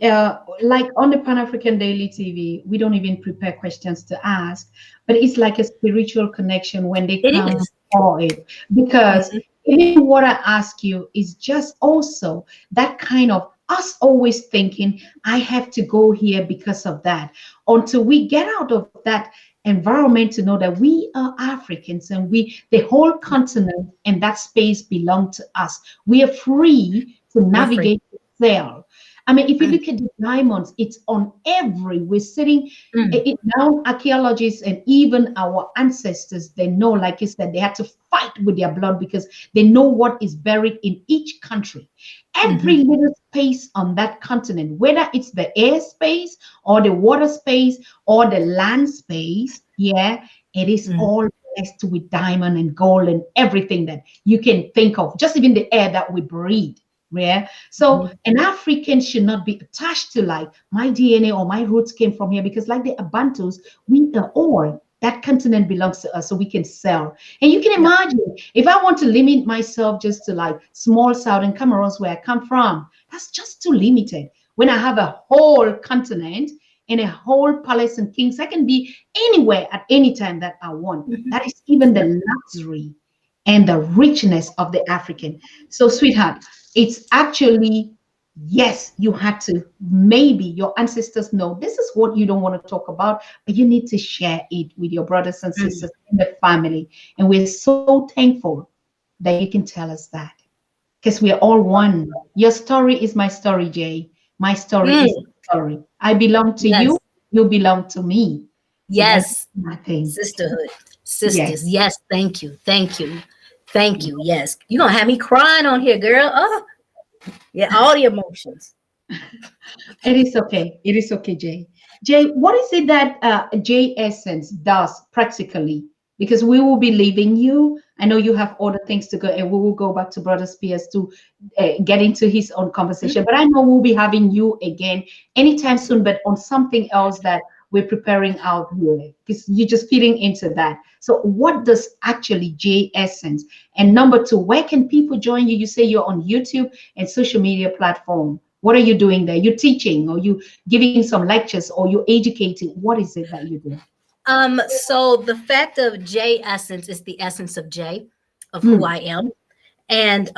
B: like on the Pan-African Daily TV, we don't even prepare questions to ask, but it's like a spiritual connection when they come for it. Because even what I ask you is just also that kind of us always thinking, I have to go here because of that. Until we get out of that environment to know that we are Africans and the whole continent and that space belong to us. We are free to navigate the sell. I mean, if you look at the diamonds, it's on every. We're sitting now. Archaeologists and even our ancestors, they know, like you said, they had to fight with their blood because they know what is buried in each country. Every little space on that continent, whether it's the air space or the water space or the land space, yeah, it is all blessed with diamond and gold and everything that you can think of, just even the air that we breathe. Yeah. So an African should not be attached to like my DNA or my roots came from here, because like the Abantus, we are all that continent belongs to us, so we can sell. And you can imagine if I want to limit myself just to like small southern Cameroons where I come from, that's just too limited. When I have a whole continent and a whole palace and kings, I can be anywhere at any time that I want. That is even the luxury and the richness of the African. So, sweetheart, it's actually, yes, you had to, maybe your ancestors know this is what you don't want to talk about, but you need to share it with your brothers and sisters in the family. And we're so thankful that you can tell us that, because we're all one. Your story is my story, Jay. My story is your story. I belong to you. You belong to me. So
C: Yes.
B: my thing.
C: Sisterhood. Sisters. Yes. Thank you. Thank you. Thank you. Yes. You're going to have me crying on here, girl. Oh, yeah. All the emotions.
B: It is okay. It is okay, Jay. Jay, what is it that Jay Essence does practically? Because we will be leaving you. I know you have other things to go, and we will go back to Brother Spears to get into his own conversation. But I know we'll be having you again anytime soon, but on something else that we're preparing out here, because you're just feeding into that. So what does actually Jay Essence? And number two, where can people join you? You say you're on YouTube and social media platform. What are you doing there? You're teaching, or you giving some lectures, or you're educating? What is it that you do?
C: So the fact of Jay Essence is the essence of Jay, of who I am. And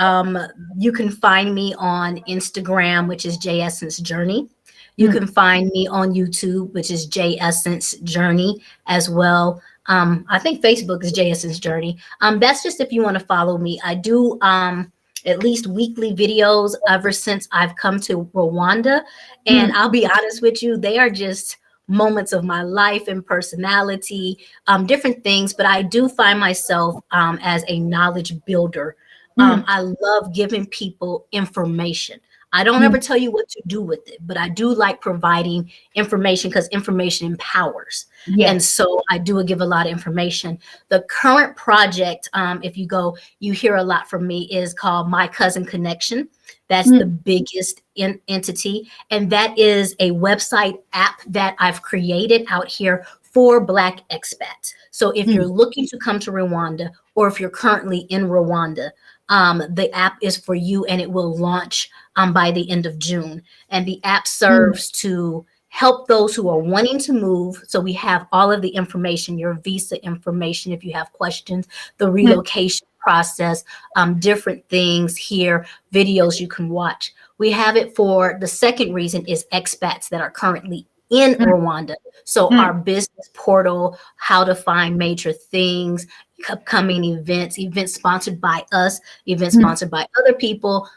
C: you can find me on Instagram, which is Jay Essence Journey. You can find me on YouTube, which is Jay Essence Journey as well. I think Facebook is Jay Essence Journey. That's just if you want to follow me. I do at least weekly videos ever since I've come to Rwanda. And I'll be honest with you, they are just moments of my life and personality, different things. But I do find myself as a knowledge builder. I love giving people information. I don't ever tell you what to do with it, but I do like providing information because information empowers. Yes. And so I do give a lot of information. The current project, if you go, you hear a lot from me, is called My Cousin Connection. That's the biggest entity. And that is a website app that I've created out here for Black expats. So if you're looking to come to Rwanda, or if you're currently in Rwanda, the app is for you, and it will launch by the end of June. And the app serves to help those who are wanting to move. So we have all of the information, your visa information, if you have questions, the relocation process, different things here, videos you can watch. We have it for the second reason is expats that are currently in Rwanda. So our business portal, how to find major things, upcoming events sponsored by us, events sponsored by other people,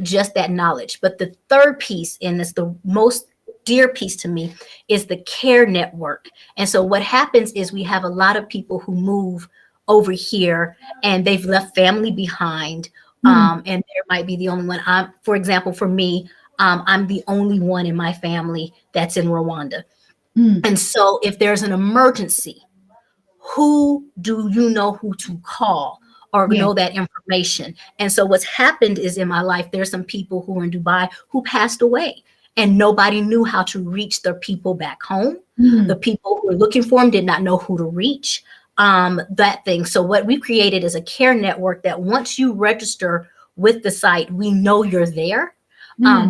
C: just that knowledge. But the third piece, and it's the most dear piece to me, is the care network. And so what happens is we have a lot of people who move over here and they've left family behind. And there might be the only one. For example, for me, I'm the only one in my family that's in Rwanda. And so if there's an emergency, who do you know who to call or know that information? And so what's happened is in my life, there's some people who are in Dubai who passed away and nobody knew how to reach their people back home. The people who were looking for them did not know who to reach, that thing. So what we created is a care network that once you register with the site, we know you're there.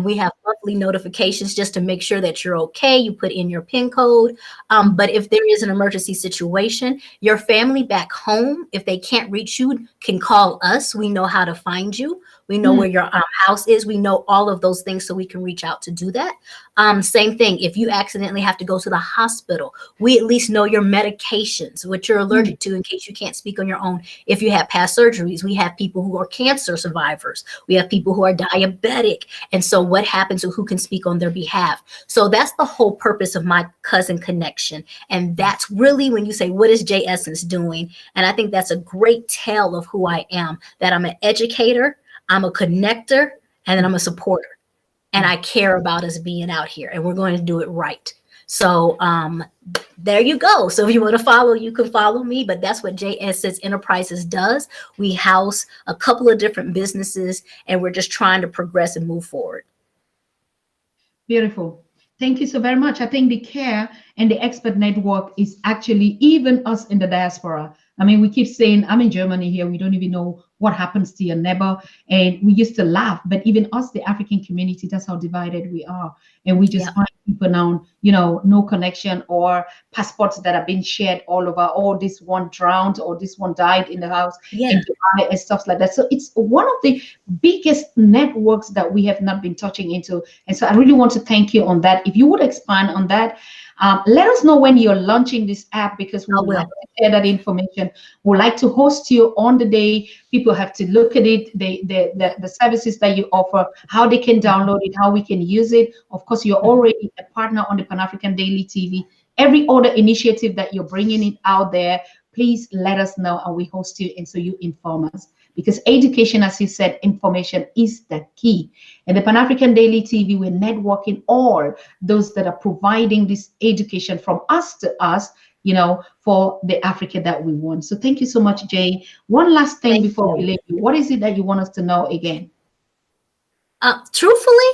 C: We have monthly notifications just to make sure that you're okay. You put in your PIN code. But if there is an emergency situation, your family back home, if they can't reach you, can call us. We know how to find you. We know where your house is. We know all of those things so we can reach out to do that. Same thing. If you accidentally have to go to the hospital, we at least know your medications, what you're allergic to in case you can't speak on your own. If you have past surgeries, we have people who are cancer survivors. We have people who are diabetic. And so what happens or who can speak on their behalf? So that's the whole purpose of my cousin connection. And that's really when you say, what is J Essence doing? And I think that's a great tale of who I am, that I'm an educator, I'm a connector, and then I'm a supporter. And I care about us being out here, and we're going to do it right. So there you go. So if you want to follow, you can follow me. But that's what J Essence Enterprises does. We house a couple of different businesses, and we're just trying to progress and move forward.
B: Beautiful. Thank you so very much. I think the CARE and the expert network is actually even us in the diaspora. I mean, we keep saying, I'm in Germany here. We don't even know what happens to your neighbor. And we used to laugh, but even us, the African community, that's how divided we are. And we just find people now, no connection, or passports that are being shared all over. Oh, this one drowned, or this one died in the house in Dubai, and stuff like that. So it's one of the biggest networks that we have not been touching into. And so I really want to thank you on that. If you would expand on that, let us know when you're launching this app, because we would like to share that information. We'd like to host you on the day. People have to look at it, the services that you offer, how they can download it, how we can use it. Of course, you're already a partner on the Pan-African Daily TV. Every other initiative that you're bringing it out there, please let us know, and we host you, and so you inform us. Because education, as you said, information is the key. And the Pan-African Daily TV, we're networking all those that are providing this education from us to us, for the Africa that we want. So thank you so much, Jay. One last thing before we leave you. What is it that you want us to know again?
C: Truthfully,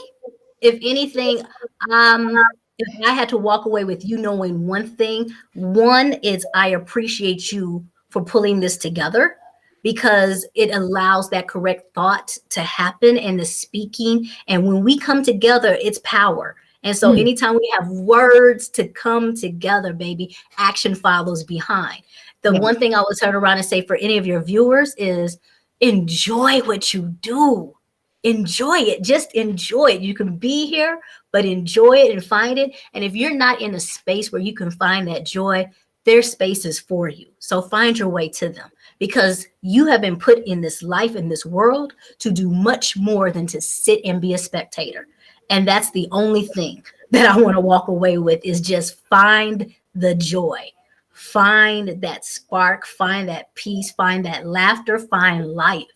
C: if anything, if I had to walk away with you knowing one thing, one is I appreciate you for pulling this together, because it allows that correct thought to happen and the speaking. And when we come together, it's power. And so anytime we have words to come together, baby, action follows behind. The one thing I would turn around and say for any of your viewers is enjoy what you do. Enjoy it. Just enjoy it. You can be here, but enjoy it and find it. And if you're not in a space where you can find that joy, their spaces for you. So find your way to them, because you have been put in this life, in this world, to do much more than to sit and be a spectator. And that's the only thing that I want to walk away with, is just find the joy, find that spark, find that peace, find that laughter, find life,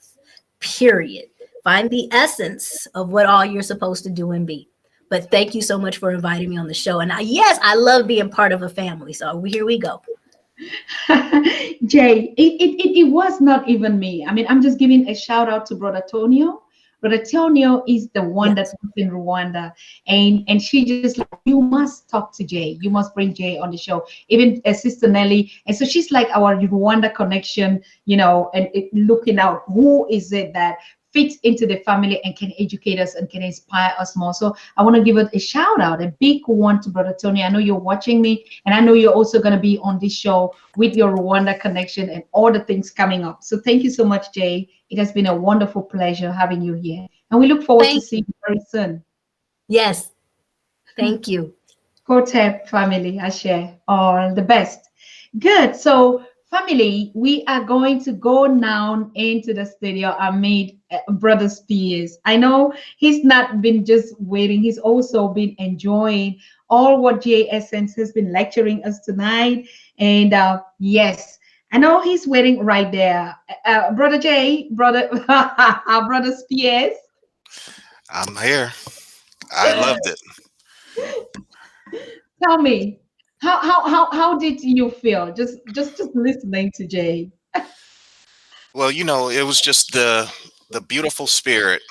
C: period. Find the essence of what all you're supposed to do and be. But thank you so much for inviting me on the show. And yes, I love being part of a family. So here we go.
B: Jay, it was not even me. I mean, I'm just giving a shout out to Brother Tonio. Brother Tonio is the one that's in Rwanda. And she just like, you must talk to Jay. You must bring Jay on the show. Even Sister Nelly. And so she's like our Rwanda connection, and looking out who is it that fits into the family and can educate us and can inspire us more. So I want to give it a shout out, a big one to Brother Tony. I know you're watching me, and I know you're also going to be on this show with your Rwanda connection and all the things coming up. So thank you so much, Jay. It has been a wonderful pleasure having you here. And we look forward to seeing you very soon.
C: Yes. Thank you.
B: Hotep family, I share all the best. Good. So family, we are going to go now into the studio. I made Brother Spears. I know he's not been just waiting. He's also been enjoying all what J Essence has been lecturing us tonight. And yes, I know he's waiting right there. Brother Jay, brother Spears.
D: I'm here. I loved it.
B: Tell me, how did you feel just listening to Jay?
D: Well, it was just the beautiful spirit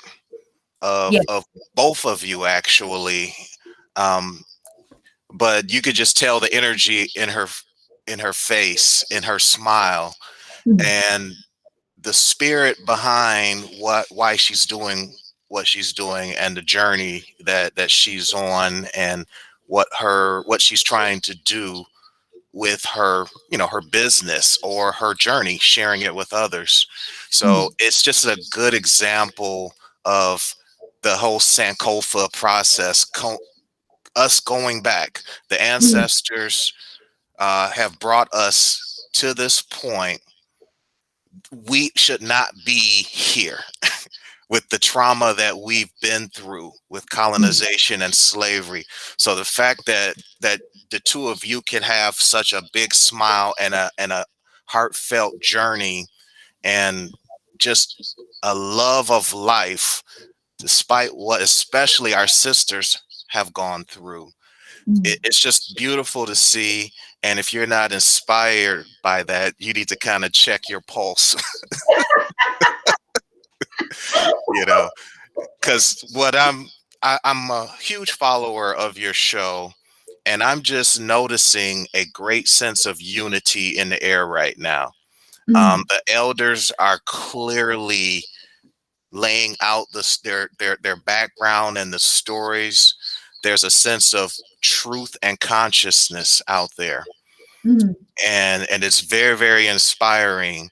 D: of both of you, actually. But you could just tell the energy in her face, in her smile, and the spirit behind why she's doing what she's doing, and the journey that she's on, and what she's trying to do with her, her business or her journey, sharing it with others. So it's just a good example of the whole Sankofa process, us going back. The
B: Mm,
D: ancestors have brought us to this point. We should not be here with the trauma that we've been through with
B: mm,
D: colonization and slavery. So the fact that the two of you can have such a big smile and a heartfelt journey and just a love of life, despite what especially our sisters have gone through.
B: mm.
D: It's just beautiful to see. And if you're not inspired by that, you need to kind of check your pulse, you know, because I'm a huge follower of your show, and I'm just noticing a great sense of unity in the air right now.
B: Mm,
D: The elders are clearly laying out their background and the stories. There's a sense of truth and consciousness out there,
B: mm,
D: and it's very, very inspiring,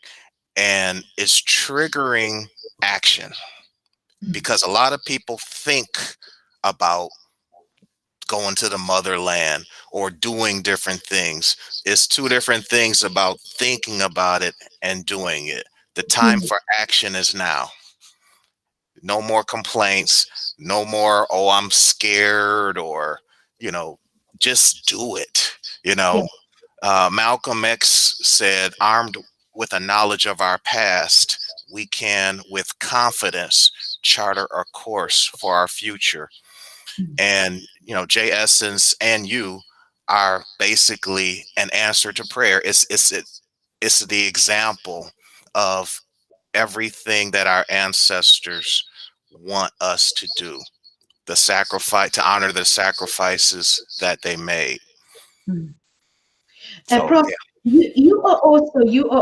D: and it's triggering action
B: mm.
D: because a lot of people think about going to the motherland or doing different things. It's two different things about thinking about it and doing it. The time
B: Mm.
D: for action is now. No more complaints, no more, oh, I'm scared, or, you know, just do it. You
B: Yeah.
D: know, Malcolm X said, armed with a knowledge of our past, we can, with confidence, charter a course for our future.
B: Mm,
D: And, you know, Jay Essence and you are basically an answer to prayer. It's the example of everything that our ancestors want us to do, the sacrifice, to honor the sacrifices that they made.
B: mm.
D: So
B: Prof,
D: yeah.
B: you are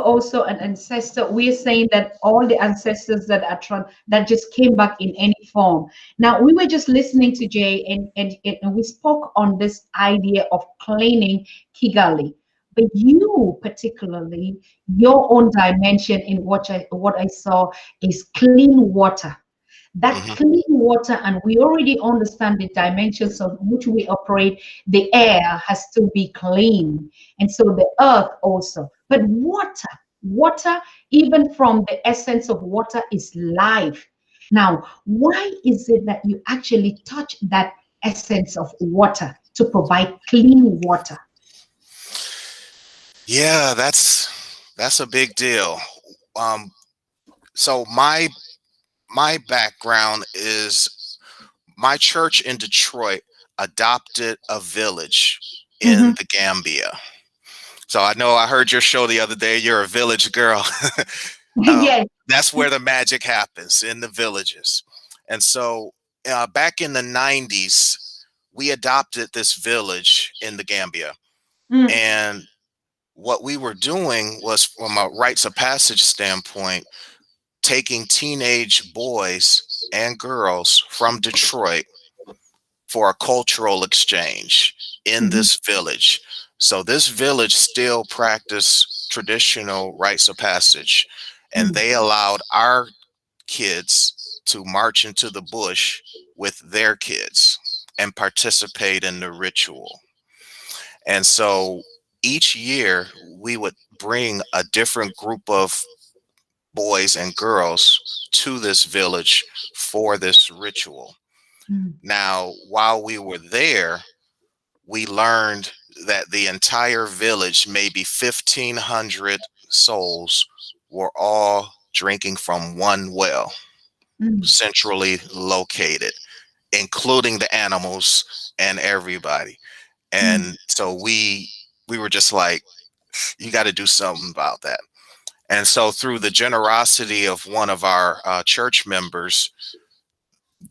B: also an ancestor. We're saying that all the ancestors that are that just came back in any form. Now we were just listening to Jay, and we spoke on this idea of cleaning Kigali. But you particularly, your own dimension in what I saw is clean water. That
D: Mhm.
B: clean water, and we already understand the dimensions of which we operate. The air has to be clean, and so the earth also. But water, even from the essence of water, is life. Now, why is it that you actually touch that essence of water to provide clean water?
D: Yeah, that's a big deal. Um, so my background is my church in Detroit adopted a village in
B: Hmm.
D: the Gambia. So I know I heard your show the other day. You're a village girl.
B: Yes.
D: That's where the magic happens, in the villages. And so back in the 90s, we adopted this village in the Gambia.
B: Mm,
D: And what we were doing was, from a rites of passage standpoint, taking teenage boys and girls from Detroit for a cultural exchange in
B: mhm,
D: this village. So this village still practiced traditional rites of passage, and
B: mm,
D: they allowed our kids to march into the bush with their kids and participate in the ritual. And so each year we would bring a different group of boys and girls to this village for this ritual.
B: mm,
D: Now, while we were there, we learned that the entire village, maybe 1,500 souls, were all drinking from one well,
B: mm,
D: centrally located, including the animals and everybody.
B: mm,
D: And so we were just like, you got to do something about that. And so through the generosity of one of our church members,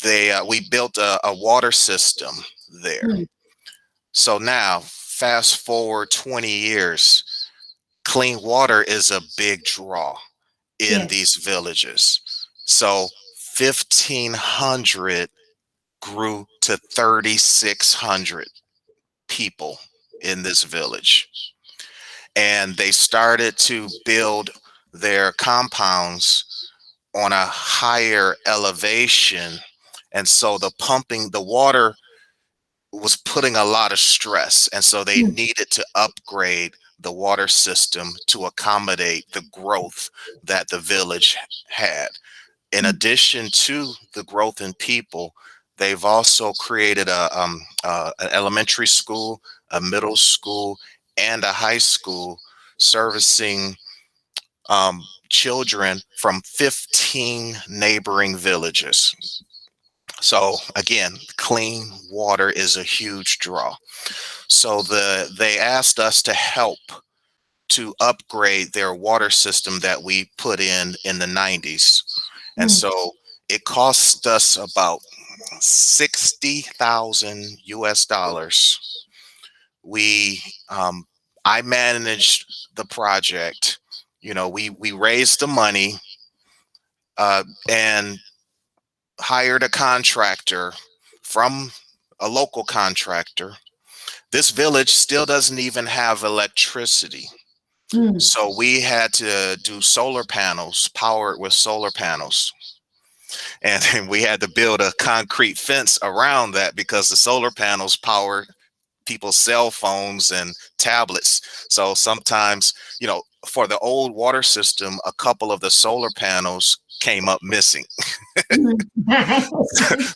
D: they we built a water system there.
B: mm.
D: So now, fast forward 20 years, clean water is a big draw in
B: Yes.
D: these villages. So 1,500 grew to 3,600 people in this village. And they started to build their compounds on a higher elevation. And so the water was putting a lot of stress. And so they needed to upgrade the water system to accommodate the growth that the village had. In addition to the growth in people, they've also created an elementary school, a middle school, and a high school servicing children from 15 neighboring villages. So again, clean water is a huge draw. So they asked us to help to upgrade their water system that we put in the 90s. And so it cost us about 60,000 US dollars. We I managed the project. We raised the money and hired a contractor from a local contractor. This village still doesn't even have electricity. So we had to do solar panels, powered with solar panels. And we had to build a concrete fence around that because the solar panels power people's cell phones and tablets. So sometimes, for the old water system, a couple of the solar panels came up missing.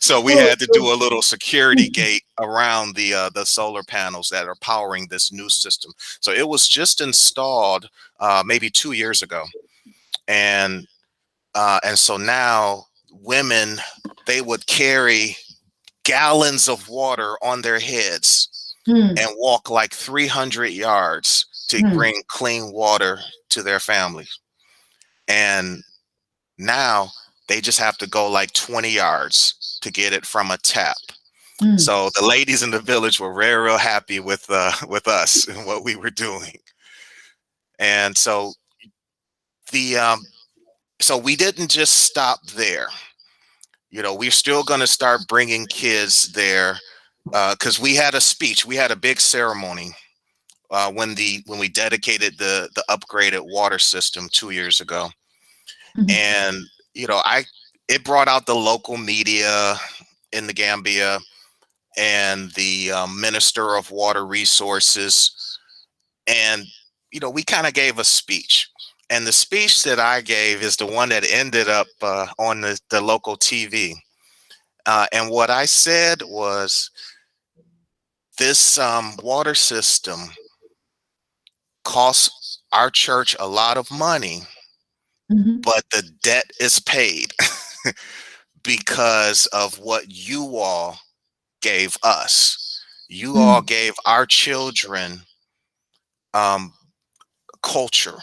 D: So we had to do a little security gate around the solar panels that are powering this new system. So it was just installed maybe 2 years ago, and so now women, they would carry gallons of water on their heads and walk like 300 yards to bring clean water to their families. And now they just have to go like 20 yards to get it from a tap. So the ladies in the village were very, real happy with us and what we were doing. And so so we didn't just stop there. We're still going to start bringing kids there because we had a speech. We had a big ceremony when we dedicated the upgraded water system 2 years ago. And it brought out the local media in the Gambia and the Minister of Water Resources. And we kind of gave a speech. And the speech that I gave is the one that ended up on the local TV. And what I said was, this water system costs our church a lot of money, but the debt is paid because of what you all gave us. You all gave our children culture,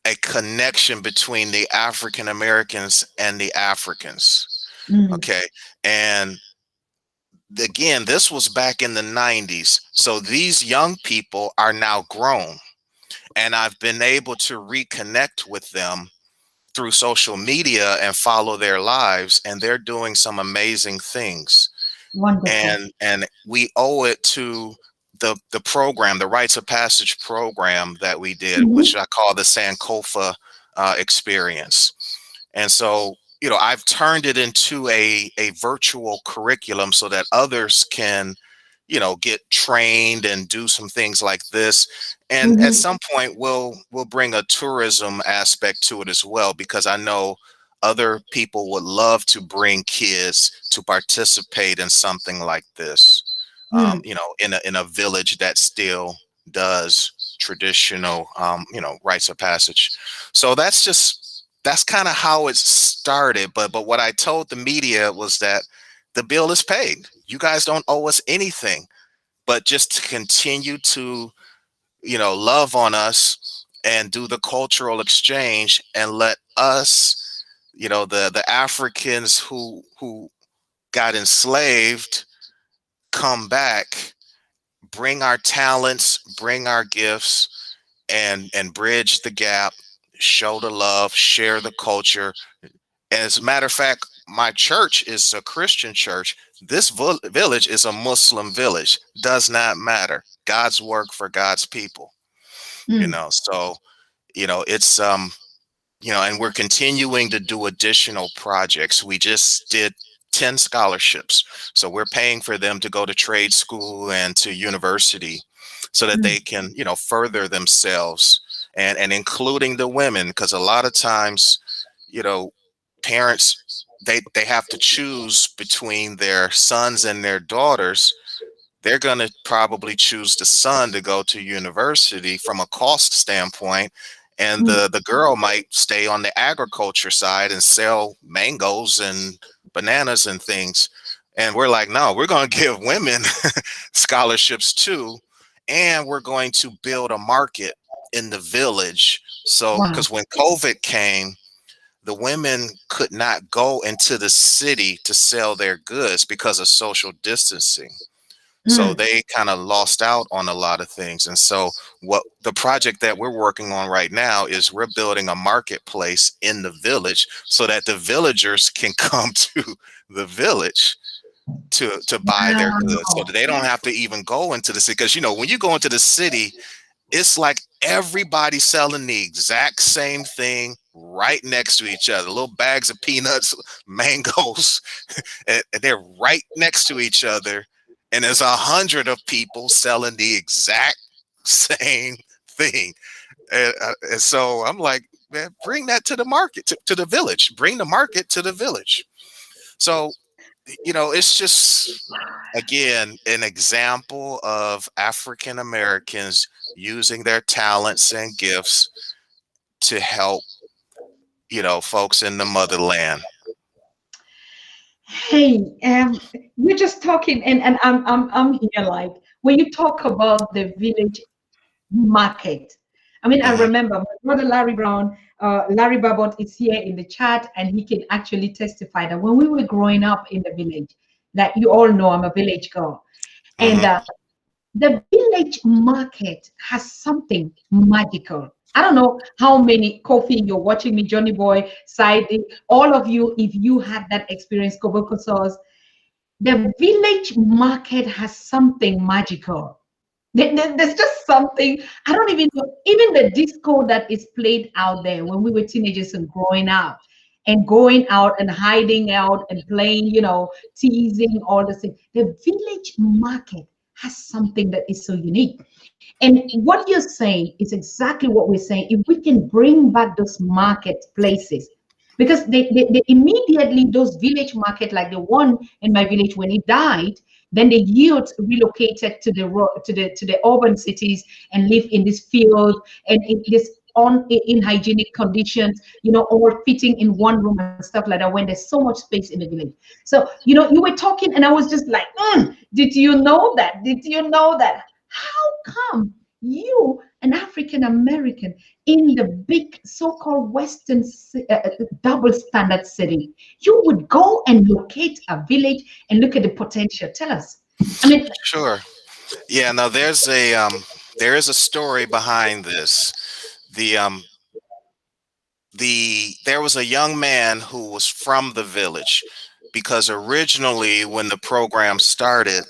D: a connection between the African Americans and the Africans. Okay. And again, this was back in the 90s. So these young people are now grown, and I've been able to reconnect with them through social media and follow their lives, and they're doing some amazing things.
B: Wonderful.
D: And we owe it to the program, the Rites of Passage program that we did, which I call the Sankofa experience. And so, I've turned it into a virtual curriculum so that others can, get trained and do some things like this. And at some point, we'll bring a tourism aspect to it as well, because I know other people would love to bring kids to participate in something like this. In a village that still does traditional, rites of passage. So that's kind of how it started. But what I told the media was that the bill is paid. You guys don't owe us anything, but just to continue to, love on us and do the cultural exchange and let us, the Africans who got enslaved come back, bring our talents, bring our gifts, and bridge the gap, show the love, share the culture. And as a matter of fact, my church is a Christian church. This village is a Muslim village. Does not matter. God's work for God's people. So it's and we're continuing to do additional projects. We just did 10 scholarships. So we're paying for them to go to trade school and to university so that they can, further themselves, and including the women, because a lot of times, parents, they have to choose between their sons and their daughters. They're going to probably choose the son to go to university from a cost standpoint, and the girl might stay on the agriculture side and sell mangoes and bananas and things. And we're like, no, we're going to give women scholarships too, and we're going to build a market in the village. So
B: Wow.
D: because when COVID came, the women could not go into the city to sell their goods because of social distancing. So they kind of lost out on a lot of things. And so what the project that we're working on right now is we're building a marketplace in the village so that the villagers can come to the village to buy their goods, so that they don't have to even go into the city. Because when you go into the city, it's like everybody selling the exact same thing right next to each other. Little bags of peanuts, mangoes, and they're right next to each other. And there's 100 of people selling the exact same thing. And so I'm like, man, bring that to the market, to the village. Bring the market to the village. So, it's just, again, an example of African Americans using their talents and gifts to help, folks in the motherland.
B: Hey, we're just talking, and I'm here like when you talk about the village market. I mean, I
D: Hmm.
B: remember my brother Larry Brown, Larry Babot is here in the chat, and he can actually testify that when we were growing up in the village, that you all know I'm a village girl, and
D: Hmm.
B: the village market has something magical. I don't know how many coffee you're watching me, Johnny Boy, Saidi, all of you, if you had that experience, Koboko sauce. The village market has something magical. There's just something, I don't even know, even the disco that is played out there when we were teenagers and growing up and going out and hiding out and playing, teasing, all the things. The village market has something that is so unique. And what you're saying is exactly what we're saying. If we can bring back those marketplaces, because they immediately, those village market, like the one in my village when it died, then the youth relocated to the urban cities and live in this field and in this in hygienic conditions, all fitting in one room and stuff like that when there's so much space in the village. So, you were talking and I was just like, did you know that? Did you know that? How come you, an African American, in the big so-called Western double standard city, you would go and locate a village and look at the potential? Tell us. I mean,
D: Sure. Yeah. Now there is a story behind this. The there was a young man who was from the village, because originally when the program started,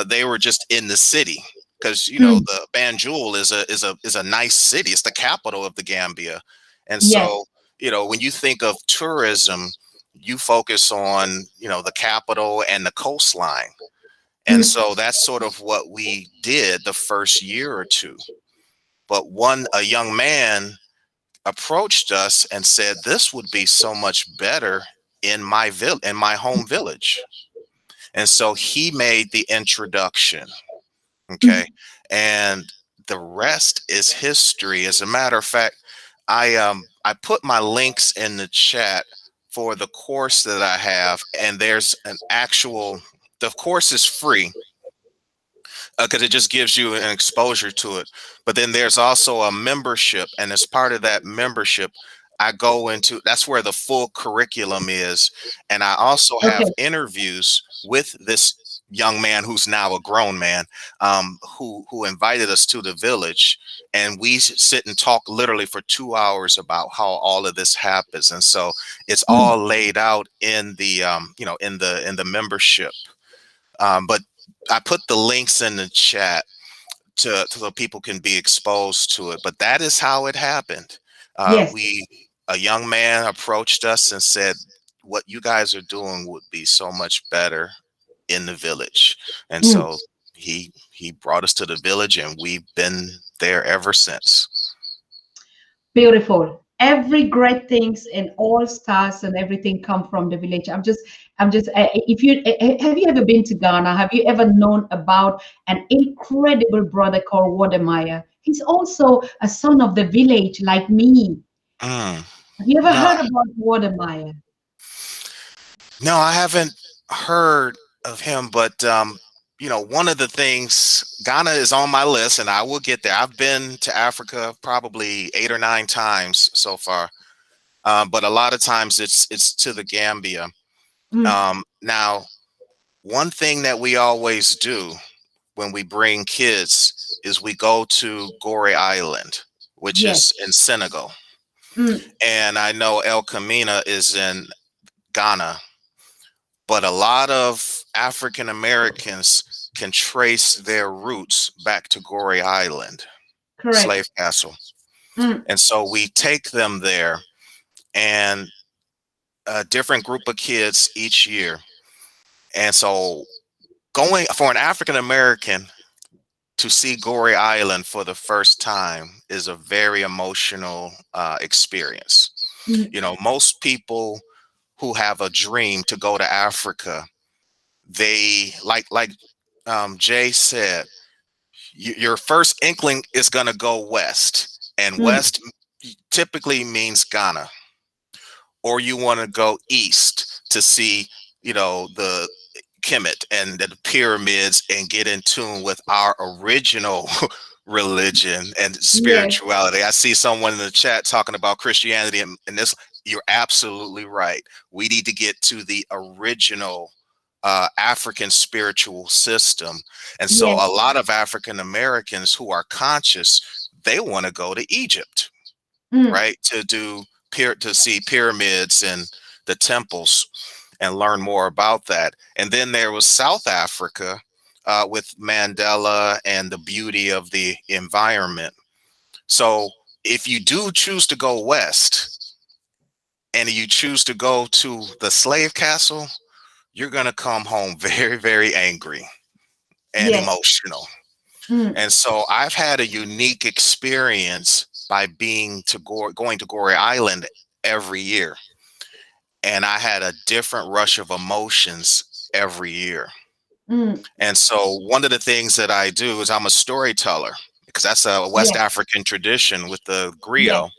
D: they were just in the city, because
B: mm,
D: the Banjul is a nice city. It's the capital of the Gambia, and so
B: yes.
D: when you think of tourism, you focus on the capital and the coastline, and
B: Mm,
D: so that's sort of what we did the first year or two. But a young man approached us and said this would be so much better in my home village, and so he made the introduction. Okay.
B: mm,
D: And the rest is history. As a matter of fact, I put my links in the chat for the course that I have, and there's the course is free, because it just gives you an exposure to it. But then there's also a membership, and as part of that membership, I go into that's where the full curriculum is, and I also have
B: okay.
D: interviews with this young man who's now a grown man, who invited us to the village, and we sit and talk literally for 2 hours about how all of this happens, and so it's
B: Mm,
D: all laid out in the in the membership. But I put the links in the chat so people can be exposed to it. But that is how it happened.
B: Yes.
D: A young man approached us and said, "What you guys are doing would be so much better in the village." And
B: Mm.
D: so he brought us to the village, and we've been there ever since.
B: Beautiful. Every great things and all stars and everything come from the village. I'm just. If you have you ever been to Ghana? Have you ever known about an incredible brother called Wademaya? He's also a son of the village, like me.
D: Mm,
B: Have you ever
D: no,
B: heard about Wademaya?
D: no, I haven't heard of him, but one of the things, Ghana is on my list, and I will get there. I've been to Africa probably 8 or 9 times so far, but a lot of times it's to the Gambia.
B: Mm.
D: Now, one thing that we always do when we bring kids is we go to Gorée Island, which
B: Yes.
D: is in Senegal,
B: Mm.
D: and I know El Camina is in Ghana. But a lot of African Americans can trace their roots back to Gorée Island,
B: Correct.
D: Slave Castle.
B: Mm.
D: And so we take them there, and a different group of kids each year. And so going for an African American to see Gorée Island for the first time is a very emotional experience.
B: Mm.
D: Most people who have a dream to go to Africa, they like Jay said, your first inkling is going to go west, and
B: Mm.
D: west typically means Ghana, or you want to go east to see, the Kemet and the pyramids and get in tune with our original religion and
B: Yes.
D: spirituality. I see someone in the chat talking about Christianity, and this, you're absolutely right. We need to get to the original African spiritual system. And so
B: Yes.
D: a lot of African Americans who are conscious, they want to go to Egypt,
B: Mm.
D: right? To see pyramids and the temples and learn more about that. And then there was South Africa with Mandela and the beauty of the environment. So if you do choose to go west and you choose to go to the slave castle, you're going to come home very, very angry and
B: Yes.
D: emotional.
B: Mm.
D: And so I've had a unique experience by going to Gorée Island every year. And I had a different rush of emotions every year.
B: Mm.
D: And so one of the things that I do is I'm a storyteller, because that's a West
B: Yes.
D: African tradition with the
B: Yes.
D: griot.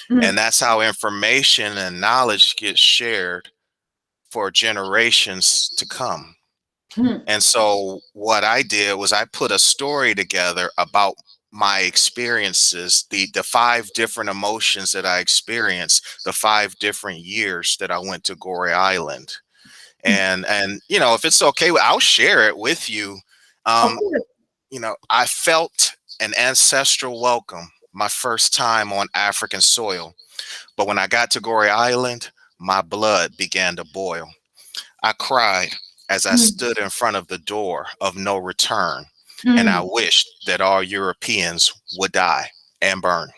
B: Mm.
D: And that's how information and knowledge gets shared for generations to come.
B: Mm.
D: And so what I did was I put a story together about my experiences, the 5 different emotions that I experienced, the 5 different years that I went to Gorée Island.
B: Mm.
D: And if it's okay, I'll share it with you.
B: Of
D: Um,
B: course.
D: I felt an ancestral welcome my first time on African soil. But when I got to Gorée Island, my blood began to boil. I cried as I
B: Mm.
D: stood in front of the door of no return, and I
B: Mm.
D: wished that all Europeans would die and burn.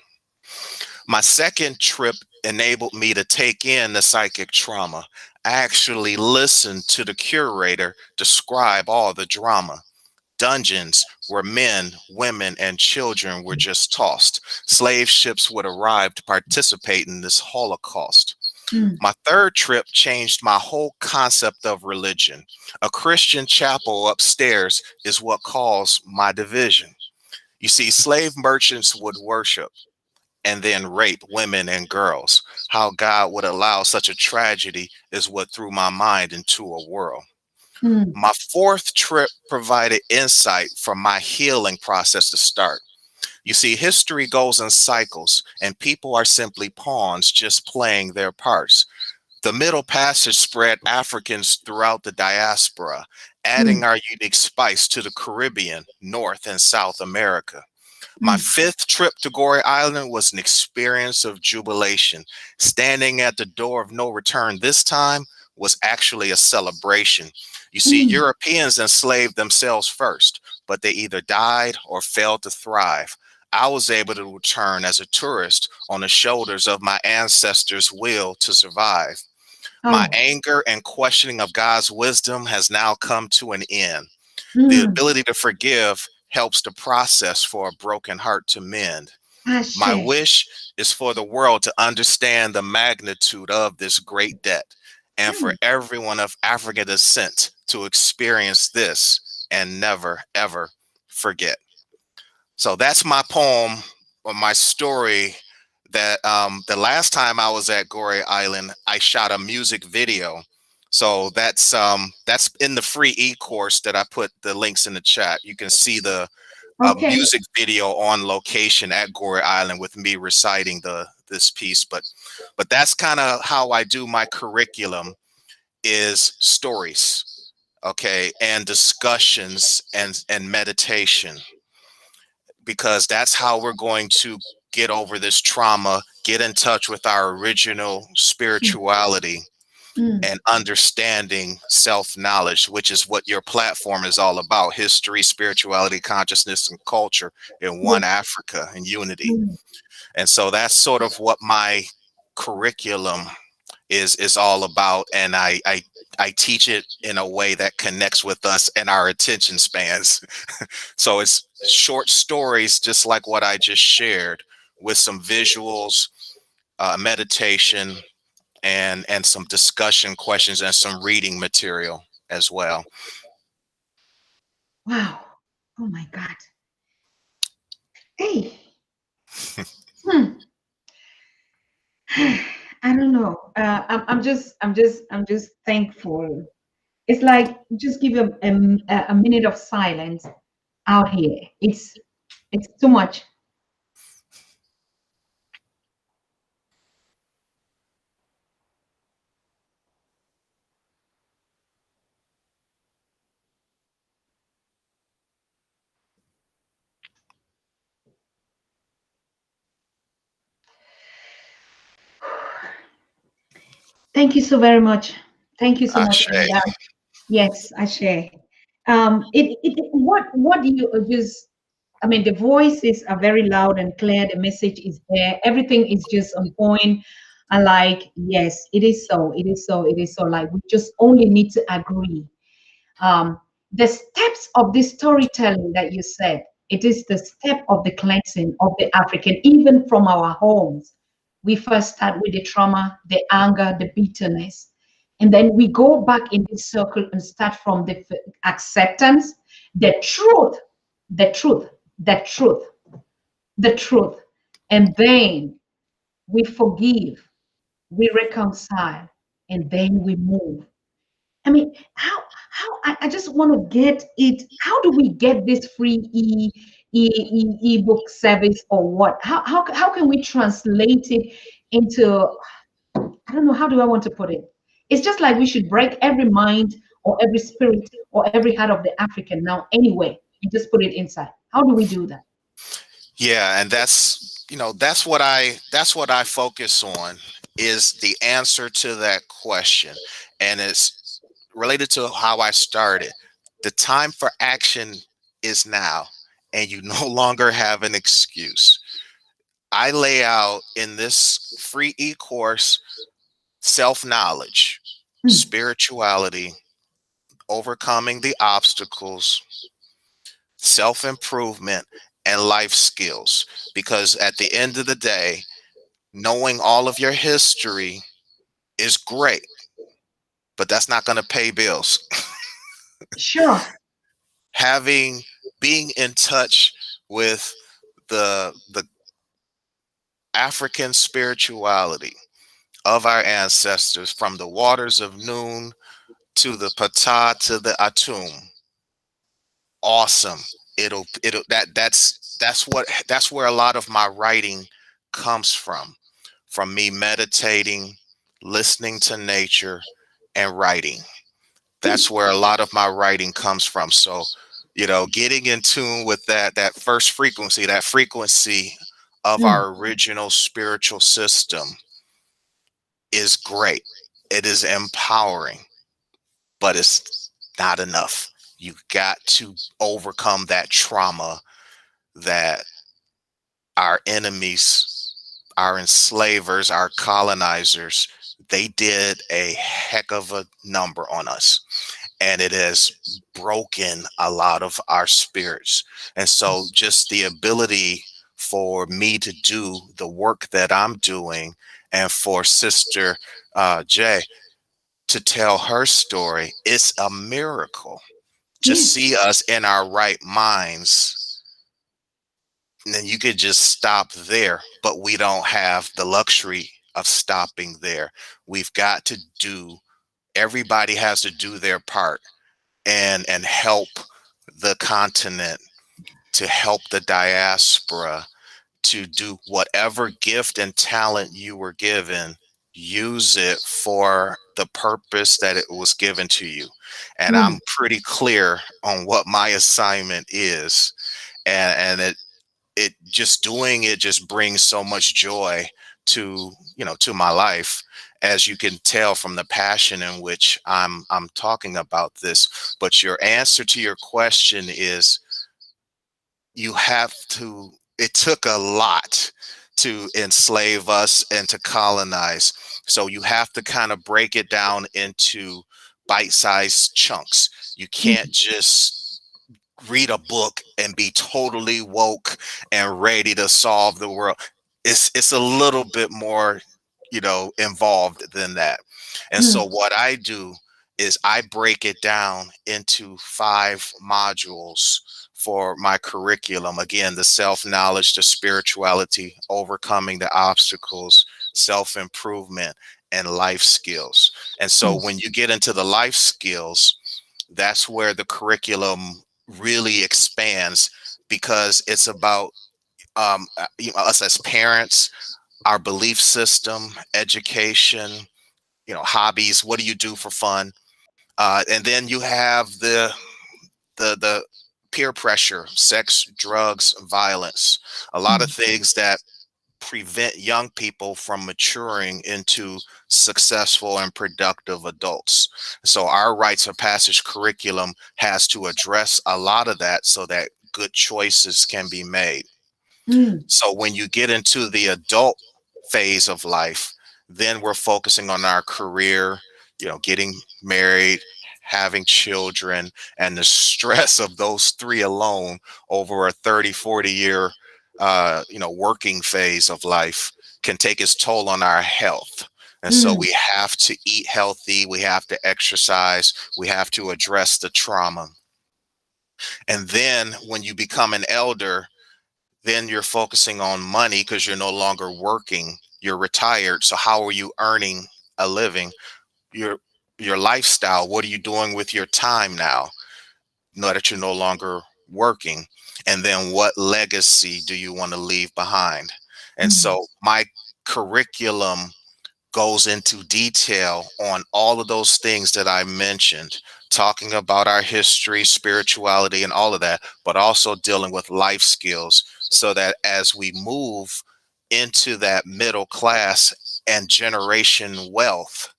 D: My second trip enabled me to take in the psychic trauma. I actually listened to the curator describe all the drama. Dungeons where men, women, and children were just tossed. Slave ships would arrive to participate in this Holocaust.
B: Mm.
D: My third trip changed my whole concept of religion. A Christian chapel upstairs is what caused my division. You see, slave merchants would worship and then rape women and girls. How God would allow such a tragedy is what threw my mind into a whirl.
B: Mm.
D: My fourth trip provided insight for my healing process to start. You see, history goes in cycles, and people are simply pawns just playing their parts. The Middle Passage spread Africans throughout the diaspora, adding
B: Mm.
D: our unique spice to the Caribbean, North and South America. My
B: Mm.
D: fifth trip to Gorée Island was an experience of jubilation. Standing at the door of no return this time was actually a celebration. You see,
B: Mm.
D: Europeans enslaved themselves first, but they either died or failed to thrive. I was able to return as a tourist on the shoulders of my ancestors' will to survive. My
B: Oh.
D: anger and questioning of God's wisdom has now come to an end. The
B: Mm.
D: ability to forgive helps the process for a broken heart to mend. My
B: Ashe.
D: wish is for the world to understand the magnitude of this great debt, and for
B: Mm.
D: everyone of African descent to experience this and never, ever forget. So that's my poem or my story. That the last time I was at Goree Island, I shot a music video. So that's in the free e-course that I put the links in the chat. You can see the
B: Okay.
D: music video on location at Goree Island with me reciting this piece. But that's kind of how I do my curriculum, is stories, okay, and discussions and meditation, because that's how we're going to get over this trauma, get in touch with our original spirituality
B: Mm.
D: and understanding self-knowledge, which is what your platform is all about: history, spirituality, consciousness, and culture in one
B: Yes.
D: Africa in unity.
B: Mm.
D: And so that's sort of what my curriculum is all about. And I teach it in a way that connects with us and our attention spans. So it's short stories, just like what I just shared, with some visuals, meditation, and some discussion questions and some reading material as well.
B: Wow. Oh my God. Hey. Hmm. I don't know. I'm just thankful. It's like just give a minute of silence out here. It's too much. Thank you so very much. Thank you so much.
D: Ashe.
B: And yes, I share. What do you just? I mean, the voices are very loud and clear. The message is there. Everything is just on point. And like, yes, it is so. It is so. It is so. Like, we just only need to agree. um, the steps of this storytelling that you said, it is the step of the cleansing of the African, even from our homes. We first start with the trauma, the anger, the bitterness, and then we go back in this circle and start from the acceptance, the truth, the truth, the truth, the truth, and then we forgive, we reconcile, and then we move. I mean, how I just want to get it. How do we get this free ebook service or what? How can we translate it into, I don't know, how do I want to put it? It's just like we should break every mind or every spirit or every heart of the African now anyway and just put it inside. How do we do that?
D: Yeah, and that's what I focus on, is the answer to that question. And it's related to how I started. The time for action is now, and you no longer have an excuse. I lay out in this free e-course self-knowledge,
B: Mm.
D: spirituality, overcoming the obstacles, self-improvement, and life skills. Because at the end of the day, knowing all of your history is great, but that's not going to pay bills.
B: Sure.
D: Having Being in touch with the African spirituality of our ancestors, from the waters of Noon to the Ptah to the Atum, awesome. It'll that's where a lot of my writing comes from me meditating, listening to nature, and writing. That's where a lot of my writing comes from. So, getting in tune with that first frequency, that frequency of
B: Mm.
D: our original spiritual system, is great. It is empowering, but it's not enough. You got to overcome that trauma that our enemies, our enslavers, our colonizers, they did a heck of a number on us. And it has broken a lot of our spirits. And so just the ability for me to do the work that I'm doing, and for Sister Jay to tell her story, it's a miracle. To
B: Yes.
D: see us in our right minds, and then you could just stop there, but we don't have the luxury of stopping there. We've got to do, everybody has to do their part and help the continent, to help the diaspora, to do whatever gift and talent you were given, use it for the purpose that it was given to you. And
B: Mm.
D: I'm pretty clear on what my assignment is. And it just doing it just brings so much joy to, to my life, as you can tell from the passion in which I'm talking about this. But your answer to your question is, you have to, it took a lot to enslave us and to colonize. So you have to kind of break it down into bite-sized chunks. You can't just read a book and be totally woke and ready to solve the world. It's a little bit more, involved than that. And
B: Mm.
D: so what I do is I break it down into 5 modules for my curriculum. Again, the self-knowledge, the spirituality, overcoming the obstacles, self-improvement, and life skills. And so
B: Mm.
D: when you get into the life skills, that's where the curriculum really expands, because it's about us as parents, our belief system, education, hobbies. What do you do for fun? And then you have the peer pressure, sex, drugs, violence, a lot of
B: Mm.
D: things that prevent young people from maturing into successful and productive adults. So our rites of passage curriculum has to address a lot of that so that good choices can be made.
B: Mm.
D: So when you get into the adult phase of life, then we're focusing on our career, getting married, having children, and the stress of those 3 alone over a 30, 40-year, working phase of life can take its toll on our health. And so
B: Mm.
D: we have to eat healthy, we have to exercise, we have to address the trauma. And then when you become an elder, then you're focusing on money because you're no longer working, you're retired. So how are you earning a living? Your lifestyle, what are you doing with your time now, now that you're no longer working? And then what legacy do you want to leave behind? And
B: Mm.
D: so my curriculum goes into detail on all of those things that I mentioned, talking about our history, spirituality, and all of that, but also dealing with life skills, so that as we move into that middle class and generation wealth,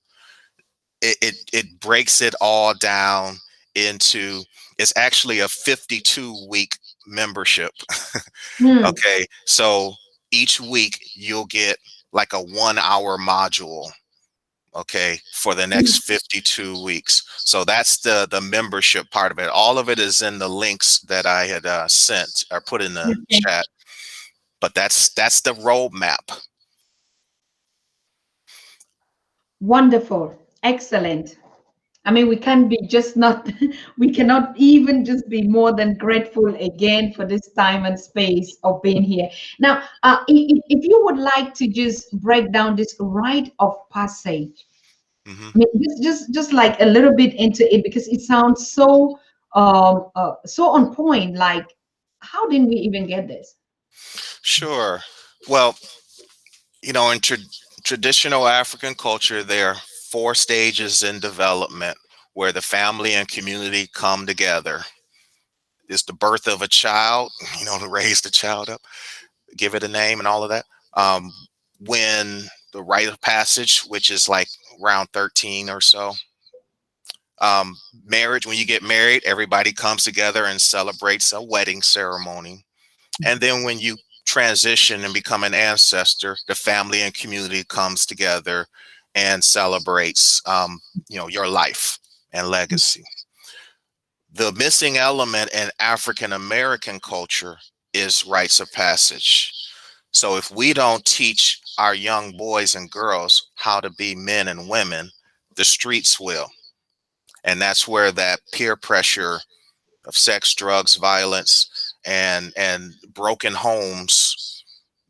D: it breaks it all down into, it's actually a 52-week membership.
B: Mm.
D: Okay, so each week you'll get like a 1-hour module, okay, for the
B: Mm.
D: next 52 weeks. So that's the membership part of it. All of it is in the links that I had sent or put in the
B: Okay.
D: chat. But that's the roadmap.
B: Wonderful. Excellent. I mean, we can't be just not, we cannot even just be more than grateful again for this time and space of being here. Now, if you would like to just break down this rite of passage,
D: Hmm.
B: I mean, just like a little bit into it, because it sounds so so on point. Like, how didn't we even get this?
D: Sure. Well, in traditional African culture, there are 4 stages in development where the family and community come together. It's the birth of a child, to raise the child up, give it a name and all of that. Um, when the rite of passage, which is like around 13 or so. Marriage, when you get married, everybody comes together and celebrates a wedding ceremony. And then when you transition and become an ancestor, the family and community comes together and celebrates, your life and legacy. The missing element in African American culture is rites of passage. So if we don't teach our young boys and girls how to be men and women, the streets will. And that's where that peer pressure of sex, drugs, violence, and broken homes,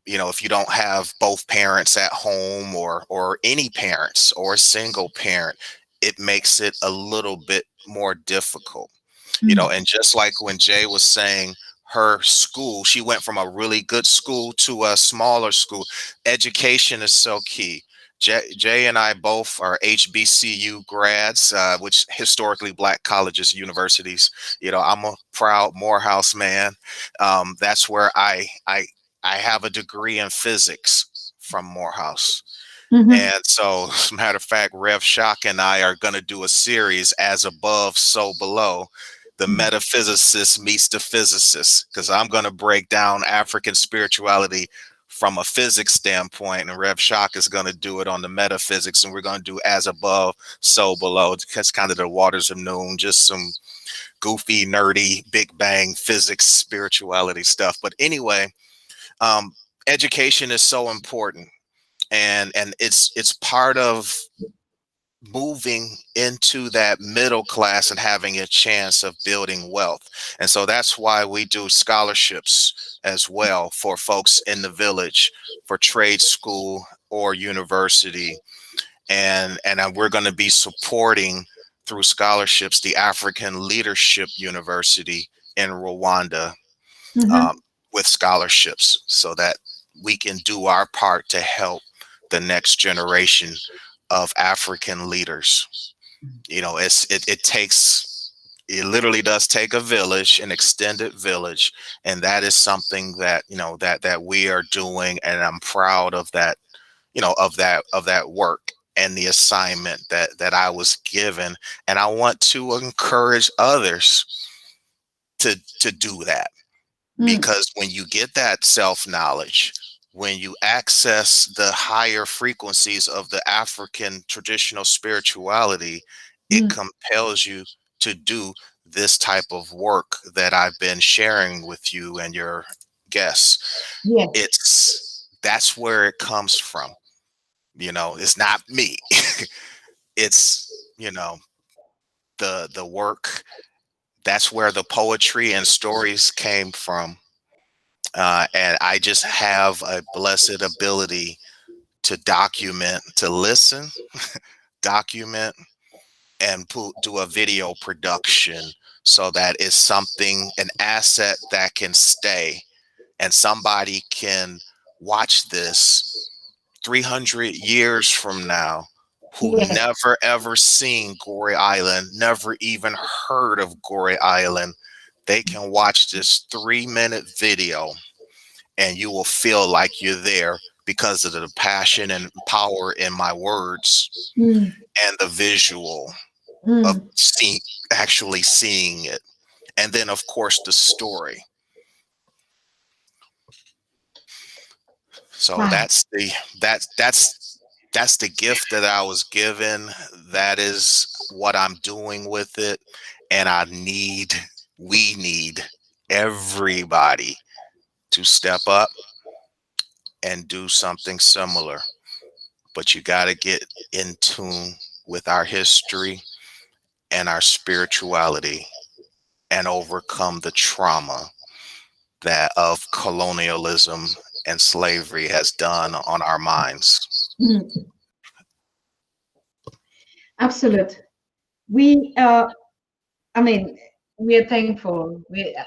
D: if you don't have both parents at home, or any parents, or a single parent, it makes it a little bit more difficult. And just like when Jay was saying, her school, she went from a really good school to a smaller school. Education is so key. Jay and I both are HBCU grads, which historically Black colleges, universities. I'm a proud Morehouse man. That's where I have a degree in physics from Morehouse. And so, as a matter of fact, Rev Shock and I are going to do a series, As Above, So Below. The metaphysicist meets the physicist, because I'm going to break down African spirituality from a physics standpoint, and Rev Shock is going to do it on the metaphysics, and we're going to do As Above, So Below. That's kind of the waters of noon, just some goofy, nerdy, Big Bang physics, spirituality stuff. But anyway, education is so important, and it's part of moving into that middle class and having a chance of building wealth. And so that's why we do scholarships as well for folks in the village, for trade school or university. And we're going to be supporting through scholarships the African Leadership University in Rwanda, with scholarships, so that we can do our part to help the next generation of African leaders. It literally does take a village, an extended village, and that is something that that we are doing, and I'm proud of that, of that work and the assignment that I was given, and I want to encourage others to do that, because when you get that self-knowledge, when you access the higher frequencies of the African traditional spirituality, it compels you to do this type of work that I've been sharing with you and your guests. That's where it comes from. It's not me. It's, the work. That's where the poetry and stories came from. And I just have a blessed ability to document, to listen, document, and do a video production, so that it's something, an asset that can stay, and somebody can watch this 300 years from now, who never ever seen Gorée Island, never even heard of Gorée Island. They can watch this 3-minute video, and you will feel like you're there because of the passion and power in my words, and the visual of actually seeing it. And then, of course, the story. So that's the gift that I was given. That is what I'm doing with it. And we need everybody to step up and do something similar. But you got to get in tune with our history and our spirituality, and overcome the trauma that of colonialism and slavery has done on our minds.
B: Absolute. We we are thankful.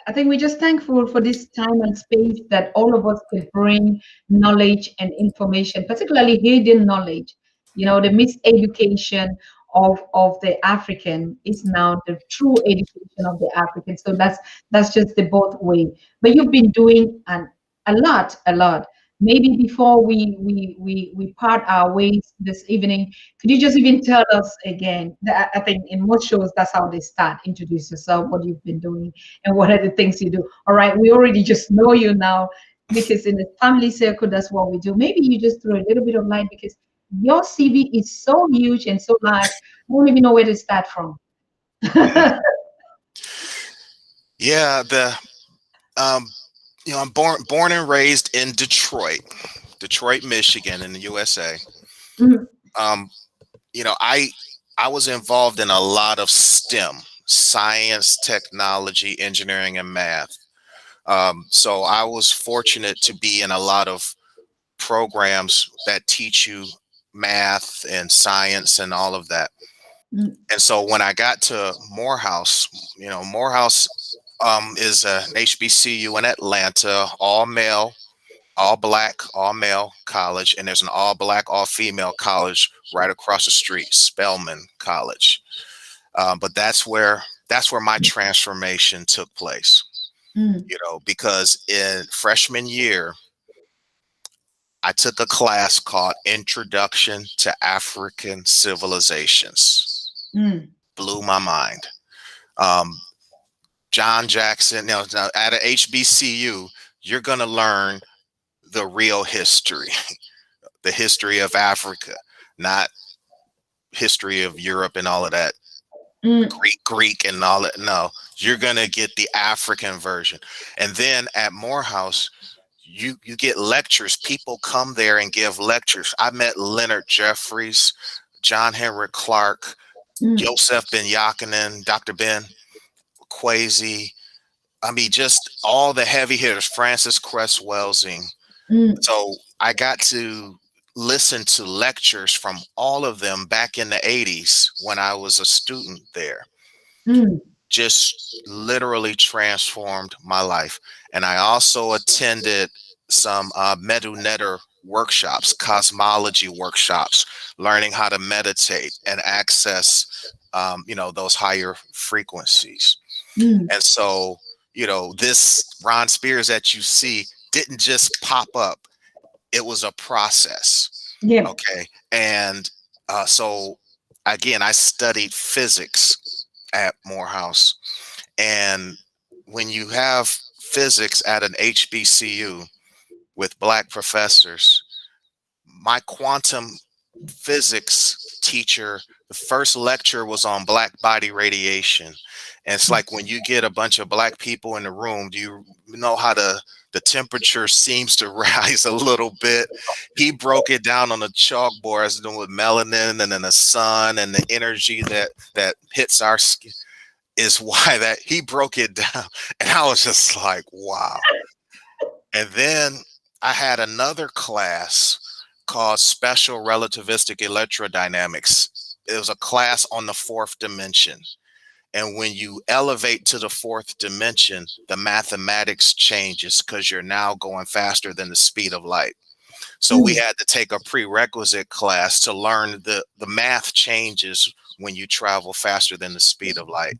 B: I think we're just thankful for this time and space that all of us could bring knowledge and information, particularly hidden knowledge. The miseducation of the African is now the true education of the African. So that's just the both way. But you've been doing a lot. Maybe before we part our ways this evening, could you just even tell us again? That I think in most shows that's how they start. Introduce yourself, what you've been doing, and what are the things you do. All right, we already just know you now. because in the family circle, that's what we do. Maybe you just throw a little bit of light because your CV is so huge and so large. I don't even know where to start from.
D: Mhm. Yeah, the um, I'm born and raised in Detroit, Michigan, in the USA.
B: Mhm,
D: Um, I was involved in a lot of STEM, science, technology, engineering, and math. So I was fortunate to be in a lot of programs that teach you math and science and all of that.
B: mhm,
D: And so when I got to Morehouse, Morehouse is an HBCU in Atlanta, all male, all black, all male college, and there's an all black, all female college right across the street, Spelman College. But that's where my transformation took place.
B: mhm,
D: Because in freshman year, I took a class called Introduction to African Civilizations.
B: mhm,
D: Blew my mind. Um, John Jackson, now at a HBCU, you're going to learn the real history, the history of Africa, not history of Europe and all of that
B: mhm,
D: Greek and all that. No, you're going to get the African version. And then at Morehouse, you get lectures. People come there and give lectures. I met Leonard Jeffries, John Henrik Clark,
B: mhm,
D: Joseph Ben Yakinen, Dr. Ben Kwesi. I mean, just all the heavy hitters, Francis Cress Welsing.
B: mhm,
D: So I got to listen to lectures from all of them back in the 80s when I was a student there.
B: mhm,
D: Just literally transformed my life. And I also attended some Medu Netter workshops, cosmology workshops, learning how to meditate and access, those higher frequencies.
B: mhm.
D: And so, this Ron Spears that you see didn't just pop up. It was a process.
B: Yeah.
D: Okay. And so again, I studied physics at Morehouse. And when you have physics at an HBCU with black professors, my quantum physics teacher, the first lecture was on black body radiation. And it's like when you get a bunch of black people in the room, do you know how the temperature seems to rise a little bit? He broke it down on the chalkboard as doing with melanin and then the sun and the energy that hits our skin is why that he broke it down. And I was just like, wow. And then I had another class called Special Relativistic Electrodynamics. It was a class on the fourth dimension. And when you elevate to the fourth dimension, the mathematics changes because you're now going faster than the speed of light. So we
B: Mhm,
D: had to take a prerequisite class to learn the math changes when you travel faster than the speed of light.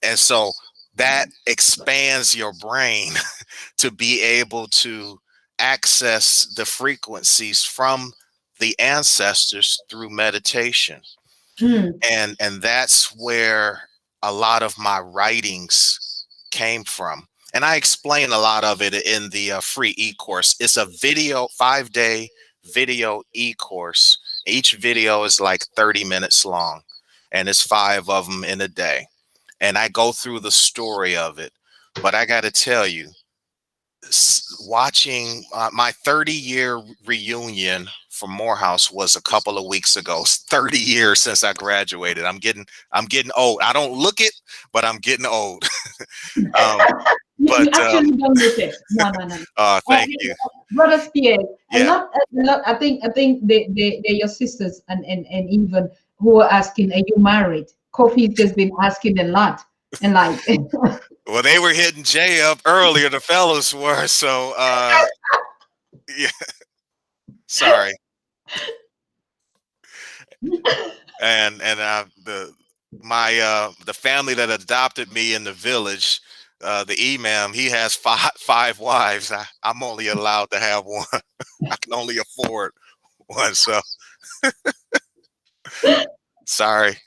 D: And so that expands your brain to be able to access the frequencies from the ancestors through meditation.
B: mhm,
D: And that's where a lot of my writings came from. And I explain a lot of it in the free e-course. It's a 5-day video e-course. Each video is like 30 minutes long, and it's 5 of them in a day. And I go through the story of it. But I got to tell you, watching my 30-year reunion from Morehouse was a couple of weeks ago. It's 30 years since I graduated. I'm getting old. I don't look it, but I'm getting old. um,
B: You
D: but
B: actually don't look it. No, no, no.
D: thank you.
B: Brother Spears,
D: Yeah.
B: a lot. I think they're your sisters, and even who are asking, are you married? Kofi's just been asking a lot, and like,
D: Well, they were hitting Jay up earlier. The fellows were. So yeah. Sorry. And the family that adopted me in the village, the imam, he has five wives. I'm only allowed to have one. I can only afford one. So sorry.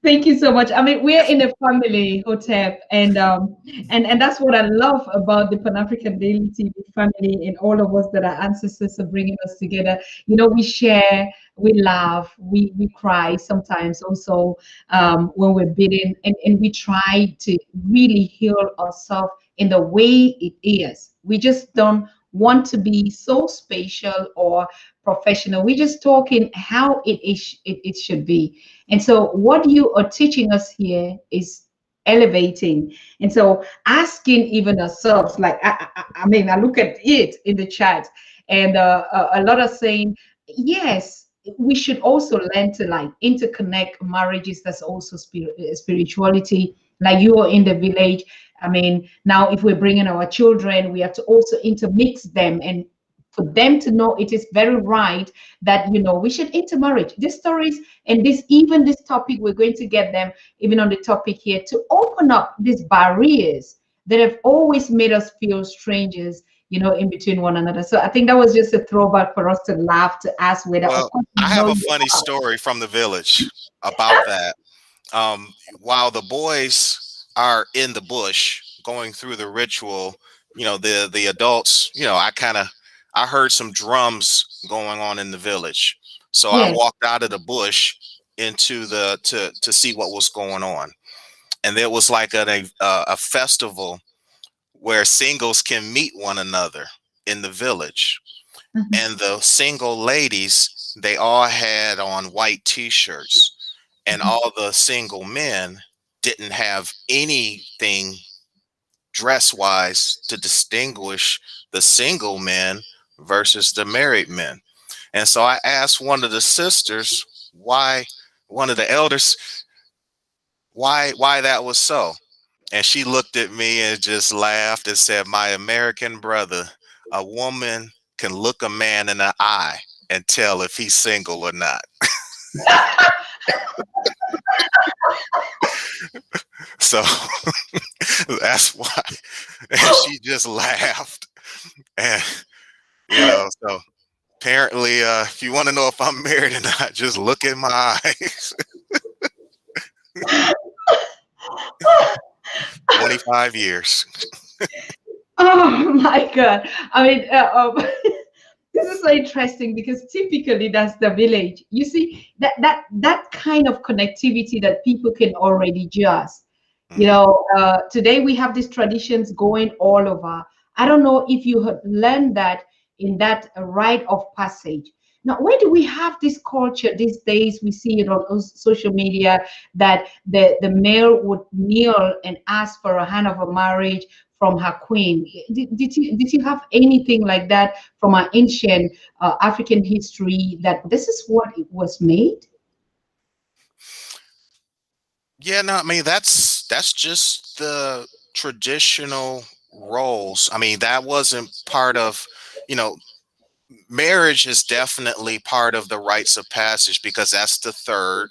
B: Thank you so much. I mean, we're in a family, Hotep, and that's what I love about the Pan African Daily TV family and all of us that are ancestors are bringing us together. You know, we share, we laugh, we cry sometimes also when we're beaten, and we try to really heal ourselves in the way it is. We just don't want to be so spatial or professional. We're just talking how it should be. And so, what you are teaching us here is elevating. And so, asking even ourselves, like, I mean, I look at it in the chat, and a lot are saying, yes, we should also learn to like interconnect marriages. That's also spirituality. Like you are in the village. I mean, now if we're bringing our children, we have to also intermix them and for them to know it is very right that we should intermarriage. These stories and this topic, we're going to get them even on the topic here to open up these barriers that have always made us feel strangers, in between one another. So I think that was just a throwback for us to laugh, to ask whether, of
D: Well,
B: course, we
D: I have
B: know
D: a
B: you
D: funny
B: are.
D: story from the village about that. While the boys are in the bush going through the ritual, the adults, I heard some drums going on in the village. So I
B: Yes.
D: walked out of the bush into the to see what was going on. And there was like a festival where singles can meet one another in the village.
B: Mhm.
D: And the single ladies, they all had on white t-shirts, and
B: Mhm.
D: all the single men didn't have anything dress wise to distinguish the single men versus the married men. And so I asked one of the sisters why, one of the elders, why that was so. And she looked at me and just laughed and said, "My American brother, a woman can look a man in the eye and tell if he's single or not." So that's why. And she just laughed. And, so apparently, if you want to know if I'm married or not, just look in my eyes. 25 years.
B: Oh my God. I mean, this is so interesting because typically that's the village. You see that kind of connectivity that people can already just.
D: Mhm.
B: Today we have these traditions going all over. I don't know if you have learned that in that rite of passage. Now, where do we have this culture these days? We see it on social media that the male would kneel and ask for a hand of a marriage from her queen. Did you have anything like that from our ancient African history that this is what it was made?
D: Yeah, no, I mean that's just the traditional roles. I mean, that wasn't part of, you know, marriage is definitely part of the rites of passage because that's the third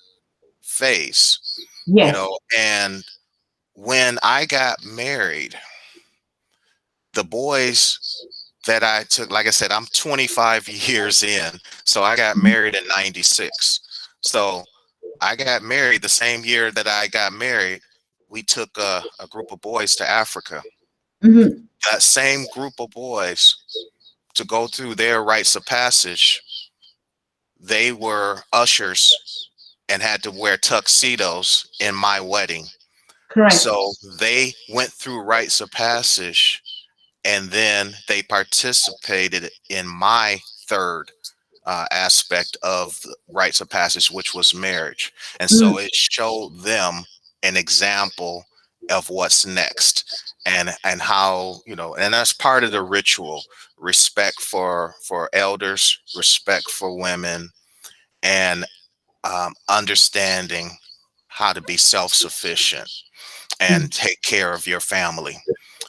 D: phase,
B: Yes.
D: and when I got married, the boys that I took, like I said, I'm 25 years in, so I got married in 96. So I got married the same year that I got married. We took a group of boys to Africa.
B: Mhm.
D: That same group of boys, to go through their rites of passage, they were ushers and had to wear tuxedos in my wedding.
B: Correct.
D: So they went through rites of passage, and then they participated in my third aspect of the rites of passage, which was marriage. And so
B: Mm.
D: it showed them an example of what's next, and how, and that's part of the ritual: respect for elders, respect for women, and understanding how to be self-sufficient
B: Mm.
D: and take care of your family.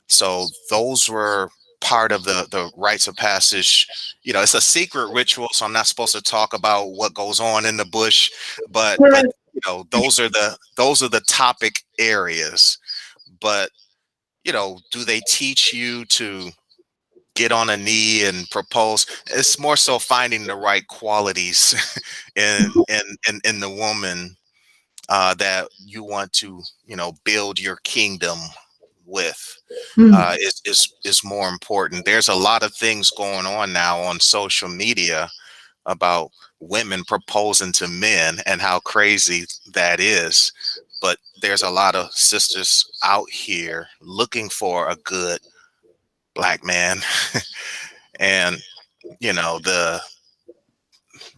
D: So those were part of the rites of passage. It's a secret ritual, so I'm not supposed to talk about what goes on in the bush, but
B: Correct.
D: those are the topic areas. But do they teach you to get on a knee and propose? It's more so finding the right qualities in the woman that you want to, build your kingdom with,
B: Mm.
D: is more important. There's a lot of things going on now on social media about women proposing to men and how crazy that is. But there's a lot of sisters out here looking for a good black man. And, the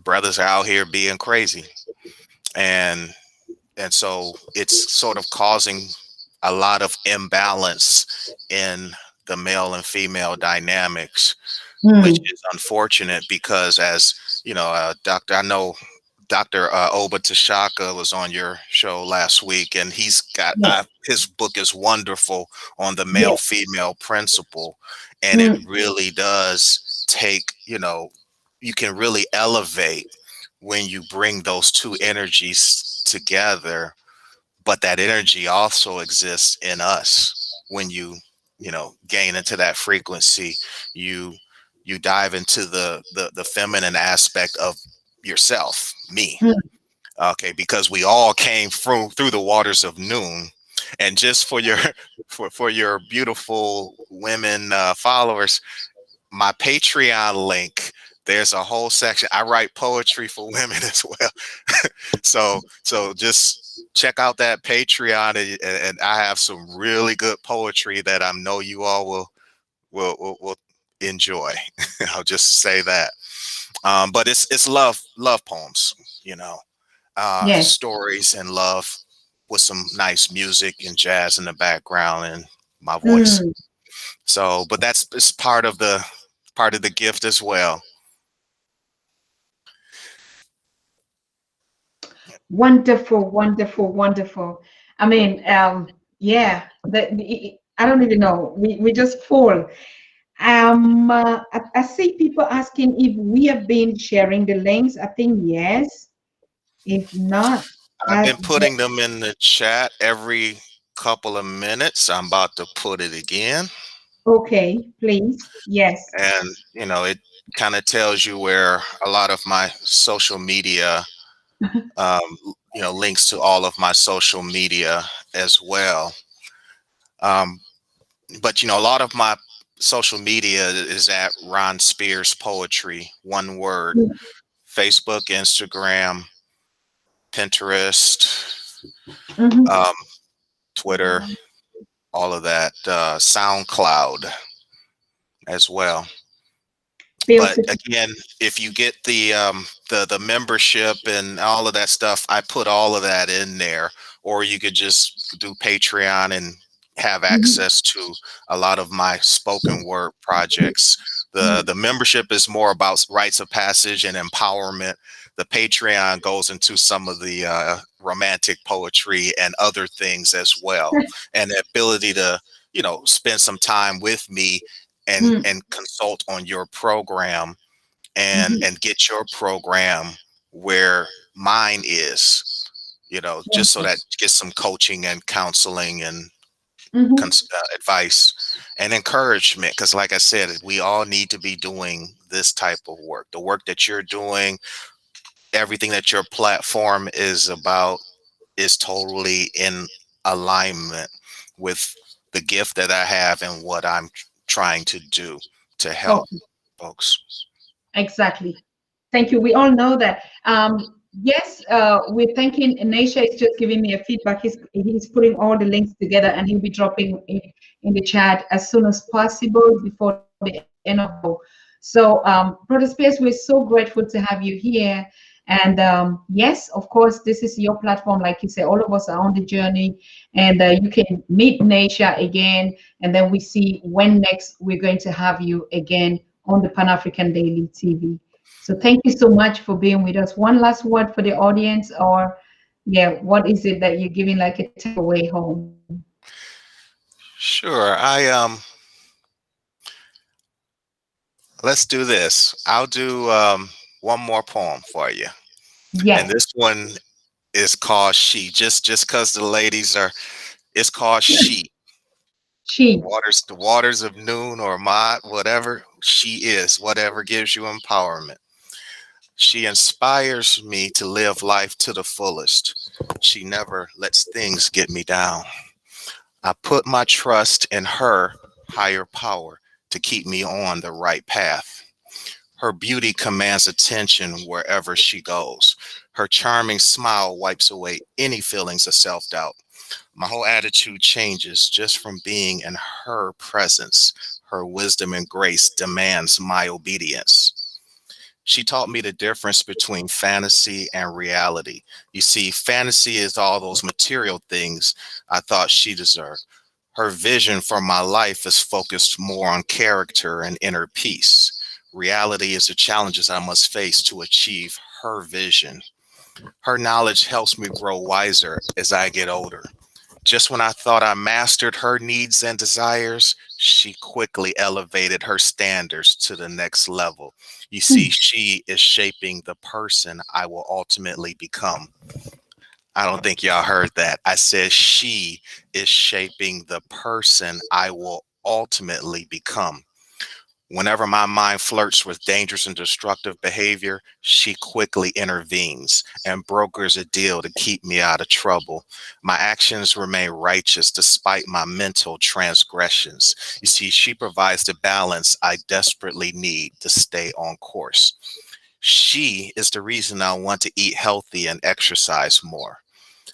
D: brothers are out here being crazy. And so it's sort of causing a lot of imbalance in the male and female dynamics, which
B: Mm.
D: is unfortunate because, as doctor, I know Dr. Oba Tashaka was on your show last week, and he's got
B: Yes.
D: his book is wonderful on the male
B: Yes.
D: female principle, and it
B: Mm.
D: really does take, you can really elevate when you bring those two energies together. But that energy also exists in us when you gain into that frequency. You you dive into the feminine aspect of yourself, me.
B: Mm.
D: Okay, because we all came through the waters of noon. And just for your for your beautiful women followers, my Patreon link, there's a whole section. I write poetry for women as well. So just check out that Patreon, and I have some really good poetry that I know you all will enjoy. I'll just say that. But it's love poems, you know,
B: Yes.
D: stories and love with some nice music and jazz in the background and my voice.
B: Mm.
D: So, but that's it's part of the gift as well.
B: Wonderful, wonderful, wonderful. I mean, yeah, I don't even know. We just fall. I see people asking if we have been sharing the links. I think yes. If not,
D: I've
B: I
D: been putting them in the chat every couple of minutes. I'm about to put it again.
B: okay, please. Yes.
D: And, it kind of tells you where a lot of my social media, links to all of my social media as well. Um, but, a lot of my social media is at Ron Spears Poetry, one word. Facebook, Instagram, Pinterest,
B: Mm-hmm.
D: um, Twitter, all of that, SoundCloud as well. But
B: Beautiful.
D: again, if you get the membership and all of that stuff, I put all of that in there. Or you could just do Patreon and have
B: Mhm.
D: access to a lot of my spoken word projects. The
B: Mm.
D: the membership is more about rites of passage and empowerment. The Patreon goes into some of the romantic poetry and other things as well, and the ability to spend some time with me and
B: Mm.
D: consult on your program and
B: Mhm.
D: get your program where mine is, just so that you get some coaching and counseling and
B: Mhm.
D: advice and encouragement. Because like I said, we all need to be doing this type of work. The work that you're doing, everything that your platform is about, is totally in alignment with the gift that I have and what I'm trying to do to help
B: Okay.
D: folks.
B: Exactly. Thank you. We all know that. Yes, we're thanking Naisha is just giving me a feedback. He's putting all the links together and he'll be dropping it in the chat as soon as possible before the end of the show. So, Brother Spears, we're so grateful to have you here. And yes, of course, this is your platform. Like you say, all of us are on the journey, and you can meet Naisha again. And then we see when next we're going to have you again on the Pan African Daily TV. So thank you so much for being with us. One last word for the audience, or yeah, what is it that you're giving like a takeaway home?
D: Sure. Let's do this. I'll do one more poem for you. And
B: Yes,
D: this one is called She. Just because the ladies are, it's called She.
B: she.
D: The waters of noon or Mad, whatever she is, whatever gives you empowerment. She inspires me to live life to the fullest. She never lets things get me down. I put my trust in her higher power to keep me on the right path. Her beauty commands attention wherever she goes. Her charming smile wipes away any feelings of self-doubt. My whole attitude changes just from being in her presence. Her wisdom and grace demands my obedience. She taught me the difference between fantasy and reality. You see, fantasy is all those material things I thought she deserved. Her vision for my life is focused more on character and inner peace. Reality is the challenges I must face to achieve her vision. Her knowledge helps me grow wiser as I get older. Just when I thought I mastered her needs and desires, she quickly elevated her standards to the next level. You see, she is shaping the person I will ultimately become. I don't think y'all heard that. I said she is shaping the person I will ultimately become. Whenever my mind flirts with dangerous and destructive behavior, she quickly intervenes and brokers a deal to keep me out of trouble. My actions remain righteous despite my mental transgressions. You see, she provides the balance I desperately need to stay on course. She is the reason I want to eat healthy and exercise more.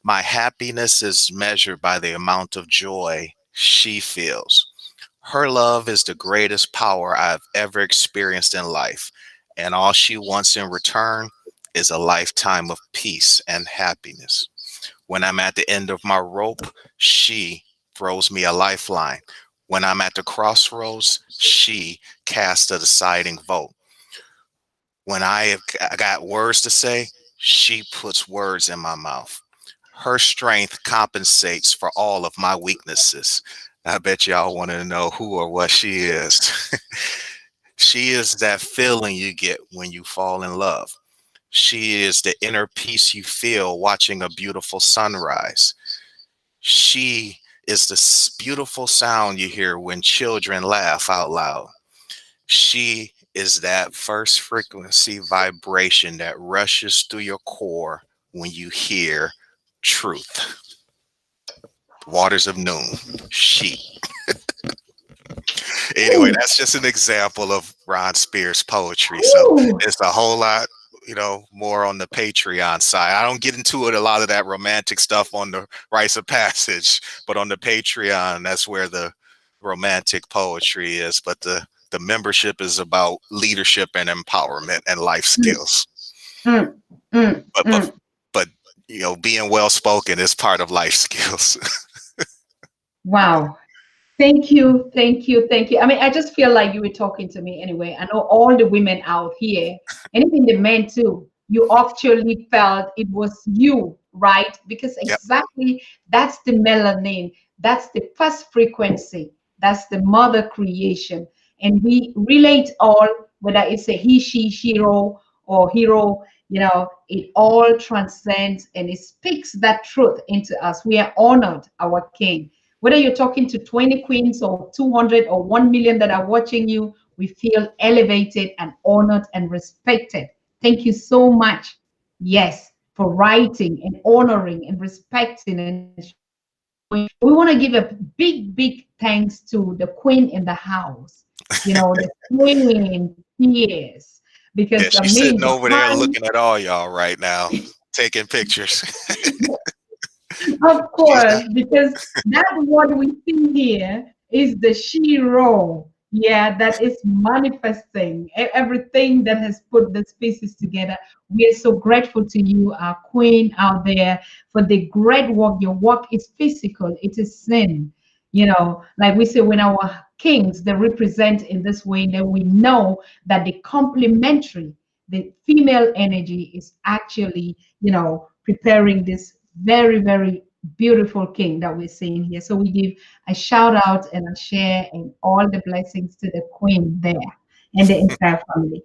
D: My happiness is measured by the amount of joy she feels. Her love is the greatest power I've ever experienced in life, and all she wants in return is a lifetime of peace and happiness. When I'm at the end of my rope, she throws me a lifeline. When I'm at the crossroads, she casts a deciding vote. When I got words to say, she puts words in my mouth. Her strength compensates for all of my weaknesses. I bet y'all want to know who or what she is. She is that feeling you get when you fall in love. She is the inner peace you feel watching a beautiful sunrise. She is the beautiful sound you hear when children laugh out loud. She is that first frequency vibration that rushes through your core when you hear truth. Waters of Noon. She. Anyway, that's just an example of Ron Spears' poetry. So it's a whole lot, more on the Patreon side. I don't get into it a lot of that romantic stuff on the Rites of Passage, but on the Patreon, that's where the romantic poetry is. But the membership is about leadership and empowerment and life skills. But being well spoken is part of life skills.
B: Wow. Thank you, thank you, thank you. I mean, I just feel like you were talking to me anyway. I know all the women out here, and even the men too, you actually felt it was you, right? Because exactly that's the melanin, that's the first frequency, that's the mother creation. And we relate all, whether it's a he, she, shiro, or hero, it all transcends and it speaks that truth into us. We are honored, our king. Whether you're talking to 20 queens or 200 or 1 million that are watching you, we feel elevated and honored and respected. Thank you so much, yes, for writing and honoring and respecting and showing. We want to give a big, big thanks to the queen in the house, the queen, yes, because
D: Yeah, she's sitting over there looking at all y'all right now, taking pictures.
B: Of course, because that's what we see here is the shiro. Yeah, that is manifesting everything that has put the species together. We are so grateful to you, our queen out there, for the great work. Your work is physical, it is sin. Like we say, when our kings they represent in this way, then we know that the complementary, the female energy is actually, preparing this very, very beautiful king that we're seeing here. So we give a shout out and a share and all the blessings to the queen there and the entire family.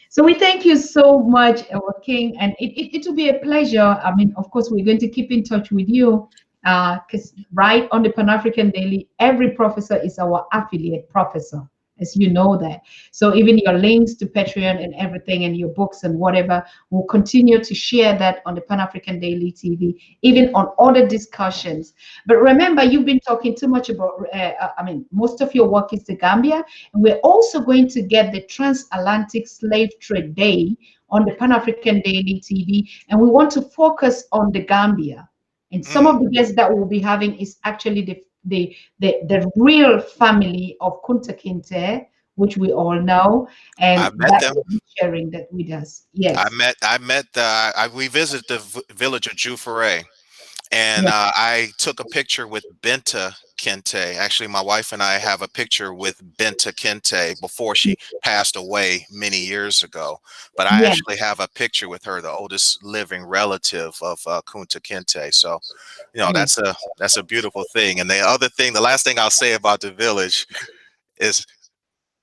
B: So we thank you so much, our king, and it will be a pleasure. I mean, of course, we're going to keep in touch with you because right on the Pan African Daily, every professor is our affiliate professor. as you know that. So even your links to Patreon and everything and your books and whatever, we'll continue to share that on the Pan African Daily TV, even on other discussions. But remember, you've been talking too much about, most of your work is the Gambia, and we're also going to get the Transatlantic Slave Trade Day on the Pan African Daily TV, and we want to focus on the Gambia. And some of the guests that we'll be having is actually the real family of Kunta Kinte, which we all know,
D: I
B: and
D: met
B: that
D: them.
B: will be sharing that with us. Yes.
D: We visited the village of Jufere, and
B: Yes.
D: I took a picture with Benta Kente. Actually, my wife and I have a picture with Benta Kente before she passed away many years ago. But I
B: Yes.
D: actually have a picture with her, the oldest living relative of Kunta Kinte. So,
B: Yes.
D: that's a beautiful thing. And the last thing I'll say about the village is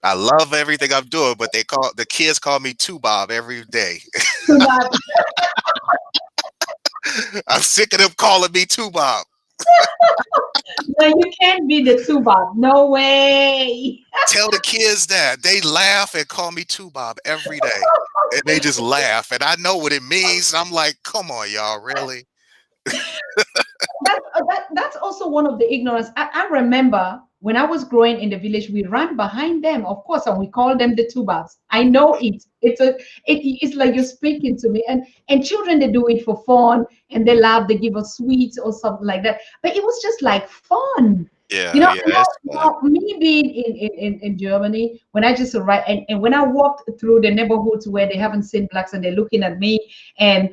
D: I love everything I'm doing, but the kids call me Two Bob every day.
B: So that
D: I'm sick of them calling me Two Bob.
B: no, you can't be the Tuba. No way.
D: Tell the kids that. They laugh and call me Two Bob every day. And they just laugh. And I know what it means. And I'm like, come on, y'all, really?
B: That's also one of the ignorance. I remember when I was growing in the village, we ran behind them, of course, and we called them the tubas. I know it. It's like you're speaking to me, and children, they do it for fun, and they laugh, they give us sweets or something like that. But it was just like fun. You
D: Yeah,
B: know,
D: yeah, it's fun.
B: me being in Germany, when I just arrived, and when I walked through the neighborhoods where they haven't seen blacks and they're looking at me, and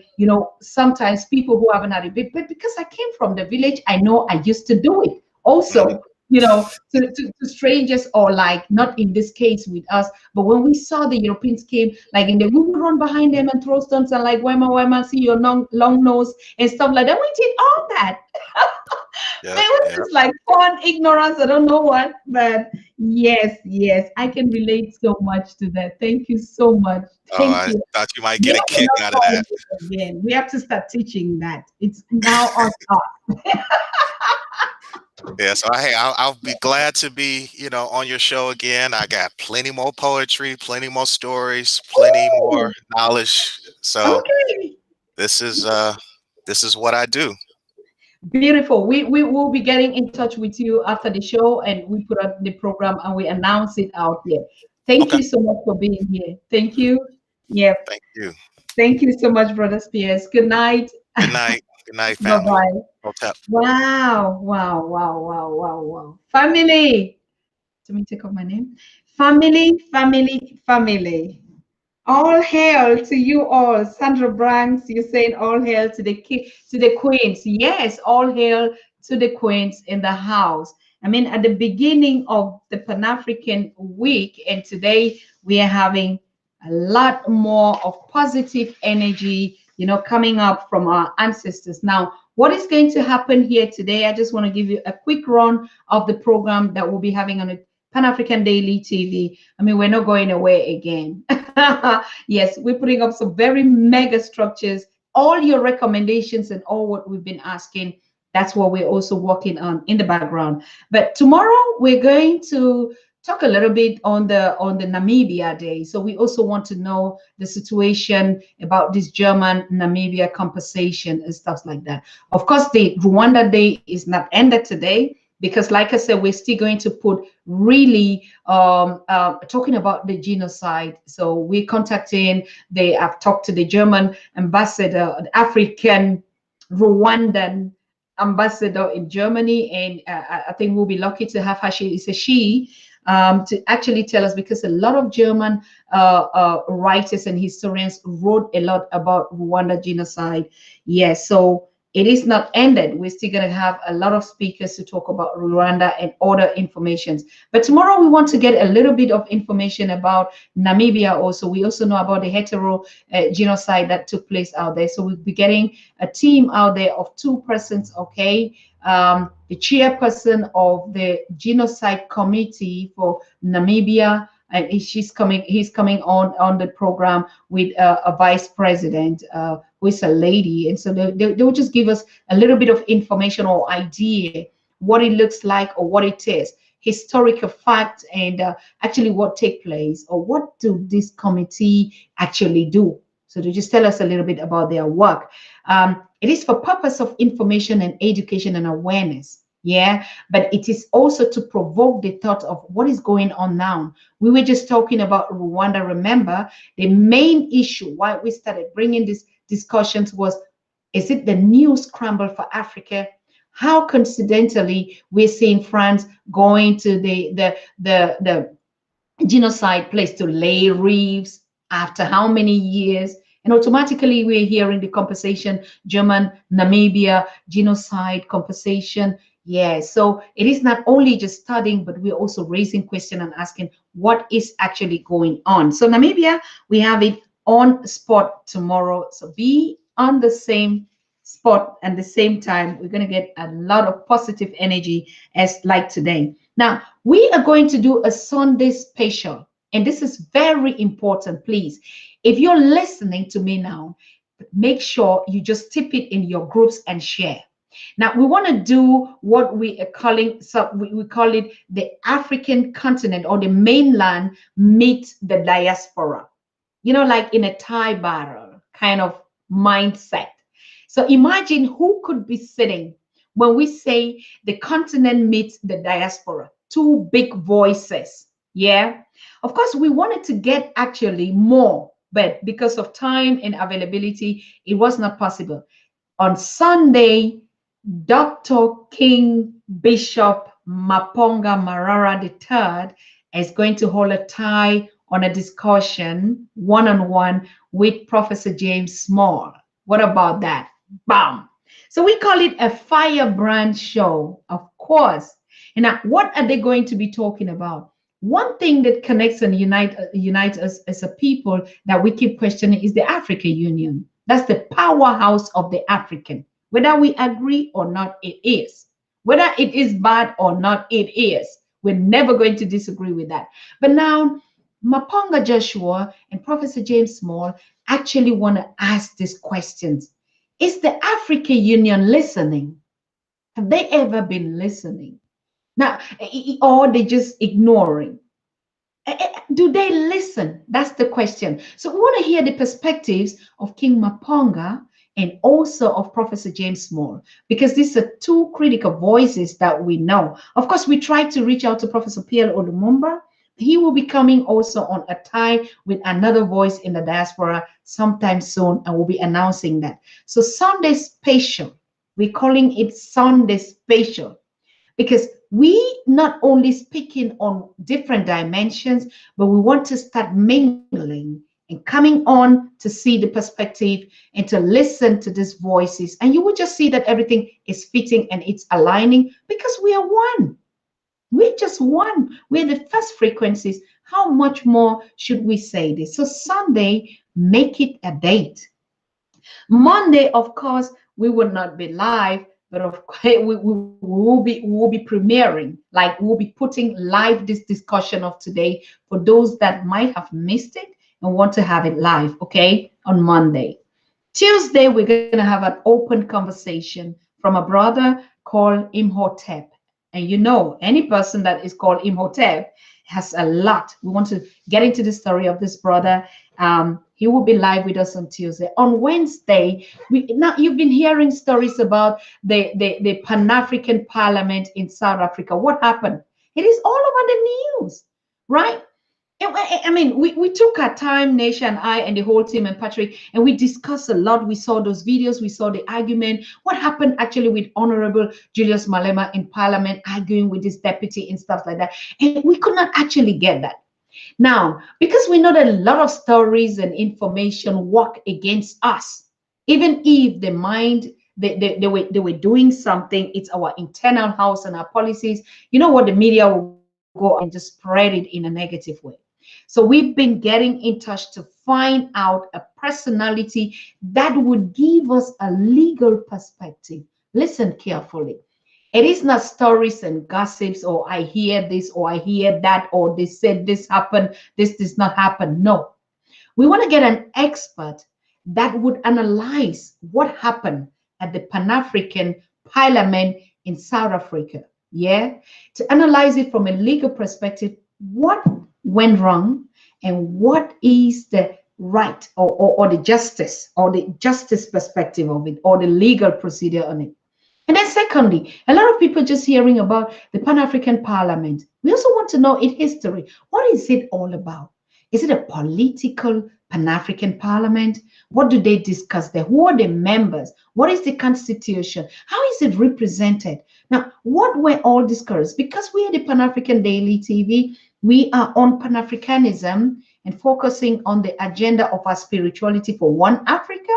B: sometimes people who haven't had a bit, but because I came from the village, I know I used to do it also. To strangers, or like not in this case with us, but when we saw the Europeans came, like we would run behind them and throw stones and like, why see your long nose and stuff like that. We did all that. It
D: Yeah,
B: was
D: yeah.
B: just like fun ignorance. I don't know what, but yes, I can relate so much to that. Thank you so much.
D: Oh,
B: Thank
D: I
B: you.
D: thought you might
B: We
D: get a
B: have to
D: kick
B: not
D: out of
B: call
D: that.
B: it again. We have to start teaching that. It's now on us.
D: Yeah, so I'll be glad to be, on your show again. I got plenty more poetry, plenty more stories, plenty more
B: Ooh,
D: knowledge. So
B: okay.
D: this is what I do.
B: Beautiful. We will be getting in touch with you after the show, and we put up the program and we announce it out here. Thank
D: Okay.
B: you so much for being here. Thank you. Yeah.
D: Thank you.
B: Thank you so much, Brother Spears. Good night.
D: Good night. Good night,
B: Bye
D: family.
B: bye.
D: Hotel.
B: Wow. Family. Let me take off my name. Family. All hail to you all. Sandra Branks, you're saying all hail to the queens. Yes, all hail to the queens in the house. I mean, at the beginning of the Pan-African week, and today we are having a lot more of positive energy, coming up from our ancestors. Now, what is going to happen here today? I just want to give you a quick run of the program that we'll be having on the Pan African Daily TV. I mean, we're not going away again. Yes, we're putting up some very mega structures. All your recommendations and all what we've been asking, that's what we're also working on in the background. But tomorrow we're going to talk a little bit on the Namibia Day. So we also want to know the situation about this German Namibia compensation and stuff like that. Of course, the Rwanda Day is not ended today, because like I said, we're still going to put really talking about the genocide. So we're contacting I've talked to the German ambassador, the African Rwandan ambassador in Germany, and I think we'll be lucky to have her. She is a she, to actually tell us, because a lot of German writers and historians wrote a lot about Rwanda genocide. Yes, so it is not ended. We're still going to have a lot of speakers to talk about Rwanda and other informations. But tomorrow we want to get a little bit of information about Namibia also. We also know about the hetero genocide that took place out there. So we'll be getting a team out there of 2 persons, okay? The chairperson of the genocide committee for Namibia, and he's coming on the program with a vice president who is a lady, and so they will just give us a little bit of information or idea what it looks like or what it is. historical facts and actually what take place, or what do this committee actually do. So to just tell us a little bit about their work. It is for purpose of information and education and awareness. Yeah, but it is also to provoke the thought of what is going on now. We were just talking about Rwanda. Remember, the main issue why we started bringing these discussions was, is it the new scramble for Africa? How coincidentally we're seeing France going to the genocide place to lay reefs after how many years? And automatically we're hearing the conversation, German, Namibia, genocide conversation. Yeah, so it is not only just studying, but we're also raising question and asking what is actually going on. So Namibia, we have it on spot tomorrow. So be on the same spot and the same time. We're going to get a lot of positive energy as like today. Now, we are going to do a Sunday special, and this is very important. Please, if you're listening to me now, make sure you just tip it in your groups and share. Now, we want to do what we are calling, so we call it the African continent or the mainland meet the diaspora, you know, like in a tie battle kind of mindset. So imagine who could be sitting when we say the continent meets the diaspora, two big voices. Yeah. Of course, we wanted to get actually more, but because of time and availability, it was not possible. On Sunday, Dr. King Bishop Maponga Marara III is going to hold a tie on a discussion one-on-one with Professor James Small. What about that? Bam! So we call it a firebrand show, of course. And now, what are they going to be talking about? One thing that connects and unites us as a people that we keep questioning is the African Union. That's the powerhouse of the African. Whether we agree or not, it is. Whether it is bad or not, it is. We're never going to disagree with that. But now, Maponga Joshua and Professor James Small actually want to ask these questions. Is the African Union listening? Have they ever been listening? Now, or they just ignoring? Do they listen? That's the question. So we want to hear the perspectives of King Maponga and also of Professor James Small, because these are two critical voices that we know. Of course, we tried to reach out to Professor Pierre Olumumba. He will be coming also on a tie with another voice in the diaspora sometime soon, and we'll be announcing that. So Sunday Special, we're calling it Sunday Special, because we not only speaking on different dimensions, but we want to start mingling and coming on to see the perspective and to listen to these voices. And you will just see that everything is fitting and it's aligning because we are one. We're just one. We're the first frequencies. How much more should we say this? So Sunday, make it a date. Monday, of course, we will not be live, but of course we will be premiering, like we'll be putting live this discussion of today for those that might have missed it and want to have it live, okay, on Monday. Tuesday, we're going to have an open conversation from a brother called Imhotep. And you know, any person that is called Imhotep has a lot. We want to get into the story of this brother. He will be live with us on Tuesday. On Wednesday, now you've been hearing stories about the Pan-African Parliament in South Africa. What happened? It is all over the news, right? I mean, we took our time, Nisha and I and the whole team and Patrick, and we discussed a lot. We saw those videos, we saw the argument. What happened actually with Honorable Julius Malema in Parliament arguing with his deputy and stuff like that. And we could not actually get that. Now, because we know that a lot of stories and information work against us, even if the mind, they were doing something, it's our internal house and our policies. You know what, the media will go and just spread it in a negative way. So we've been getting in touch to find out a personality that would give us a legal perspective. Listen carefully. It is not stories and gossips, or I hear this, or I hear that, or they said this happened, this does not happen. No. We want to get an expert that would analyze what happened at the Pan-African Parliament in South Africa. yeah, to analyze it from a legal perspective, what went wrong and what is the right or the justice perspective of it or the legal procedure on it. And then secondly, a lot of people just hearing about the Pan-African Parliament. We also want to know its history. What is it all about? Is it a political Pan-African Parliament? What do they discuss there? Who are the members? What is the constitution? How is it represented? Now, what were all discussed? Because we are the Pan-African Daily TV, we are on Pan-Africanism and focusing on the agenda of our spirituality for one Africa.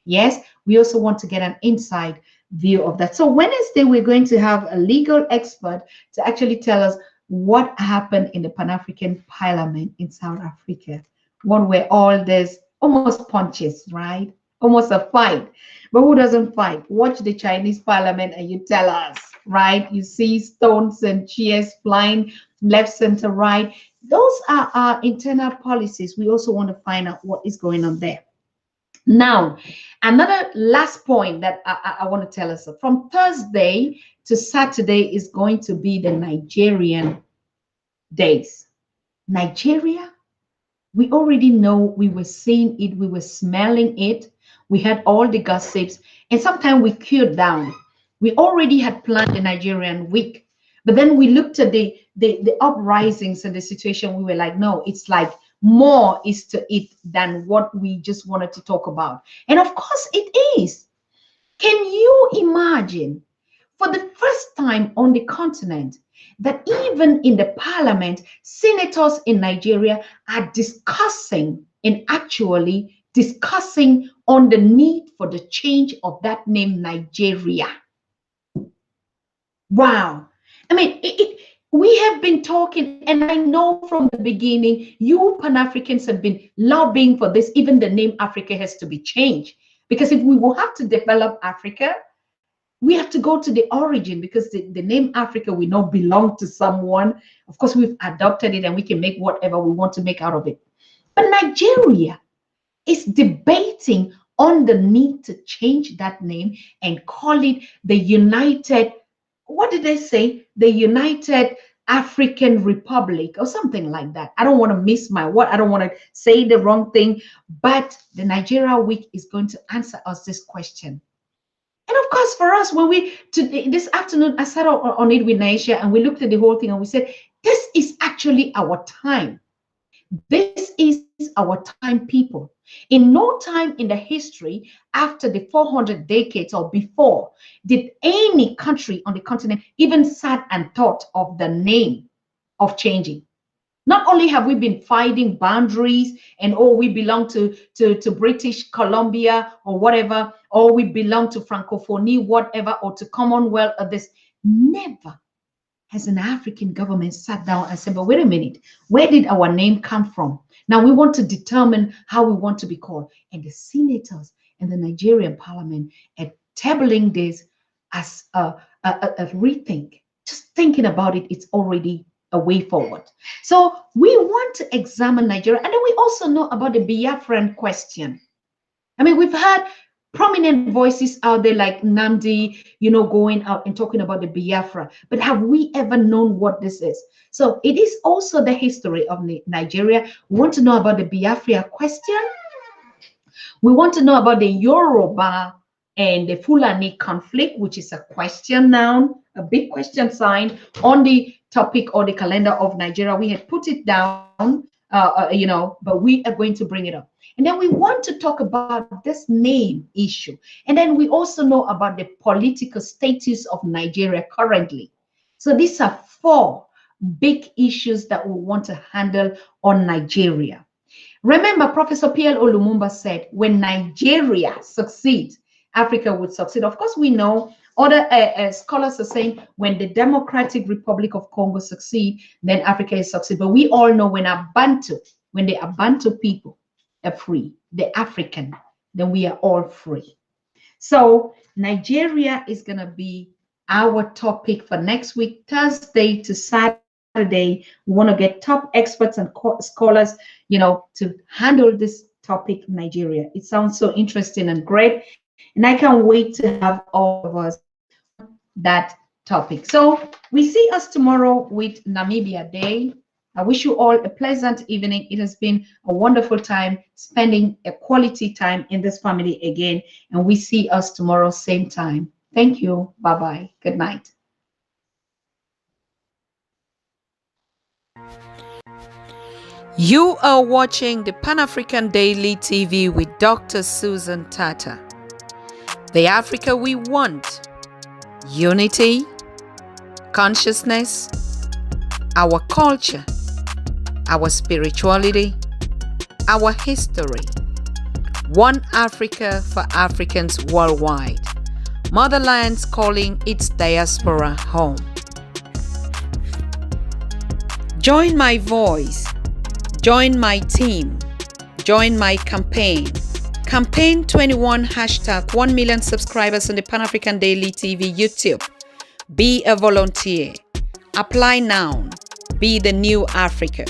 B: Yes, we also want to get an inside view of that. So Wednesday, we're going to have a legal expert to actually tell us what happened in the Pan-African Parliament in South Africa. One where all this almost punches, right? Almost a fight. But who doesn't fight? Watch the Chinese Parliament and you tell us, right? You see stones and chairs flying left, center, right. Those are our internal policies. We also want to find out what is going on there. Now, another last point that I want to tell us, from Thursday to Saturday is going to be the Nigerian days. Nigeria, we already know, we were seeing it, we were smelling it, we had all the gossips, and sometimes we cooled down. We already had planned the Nigerian week, but then we looked at the uprisings and the situation, we were like, no, it's like more is to it than what we just wanted to talk about. And of course it is. Can you imagine, for the first time on the continent, that even in the parliament, senators in Nigeria are discussing and actually discussing on the need for the change of that name, Nigeria? Wow. I mean, we have been talking, and I know from the beginning, you Pan-Africans have been lobbying for this. Even the name Africa has to be changed. Because if we will have to develop Africa, we have to go to the origin, because the name Africa we know belong to someone. Of course, we've adopted it and we can make whatever we want to make out of it. But Nigeria is debating on the need to change that name and call it the United, what did they say? The United African Republic or something like that. I don't want to miss my word. I don't want to say the wrong thing, but the Nigeria Week is going to answer us this question. And of course, for us, when this afternoon, I sat on it with Naisha and we looked at the whole thing and we said, this is actually our time. This is our time, people. In no time in the history after the 400 decades or before did any country on the continent even sat and thought of the name of changing. Not only have we been fighting boundaries and we belong to British Columbia or whatever, or we belong to Francophonie, whatever, or to Commonwealth or this, never has an African government sat down and said, but wait a minute, where did our name come from? Now we want to determine how we want to be called. And the senators and the Nigerian parliament are tabling this as a rethink. Just thinking about it, it's already a way forward. So we want to examine Nigeria. And then we also know about the Biafran question. I mean, we've had prominent voices out there like Namdi, going out and talking about the Biafra. But have we ever known what this is? So it is also the history of Nigeria. We want to know about the Biafra question. We want to know about the Yoruba and the Fulani conflict, which is a question now, a big question sign on the topic or the calendar of Nigeria. We had put it down, but we are going to bring it up. And then we want to talk about this name issue. And then we also know about the political status of Nigeria currently. So these are 4 big issues that we want to handle on Nigeria. Remember, Professor Pierre Olumumba said, when Nigeria succeeds, Africa would succeed. Of course, we know other scholars are saying when the Democratic Republic of Congo succeed, then Africa is succeed. But we all know when the Abantu people are free, the African, then we are all free. So Nigeria is going to be our topic for next week, Thursday to Saturday. We want to get top experts and scholars, to handle this topic, Nigeria. It sounds so interesting and great. And I can't wait to have all of us that topic. So we see us tomorrow with Namibia Day. I wish you all a pleasant evening. It has been a wonderful time spending a quality time in this family again. And we see us tomorrow, same time. Thank you. Bye-bye. Good night.
A: You are watching the Pan African Daily TV with Dr. Susan Tata. The Africa we want: unity, consciousness, our culture, our spirituality, our history. One Africa for Africans worldwide. Motherlands calling its diaspora home. Join my voice. Join my team. Join my campaign. Campaign 21 hashtag 1 million subscribers on the Pan African Daily TV YouTube. Be a volunteer. Apply now. Be the new Africa.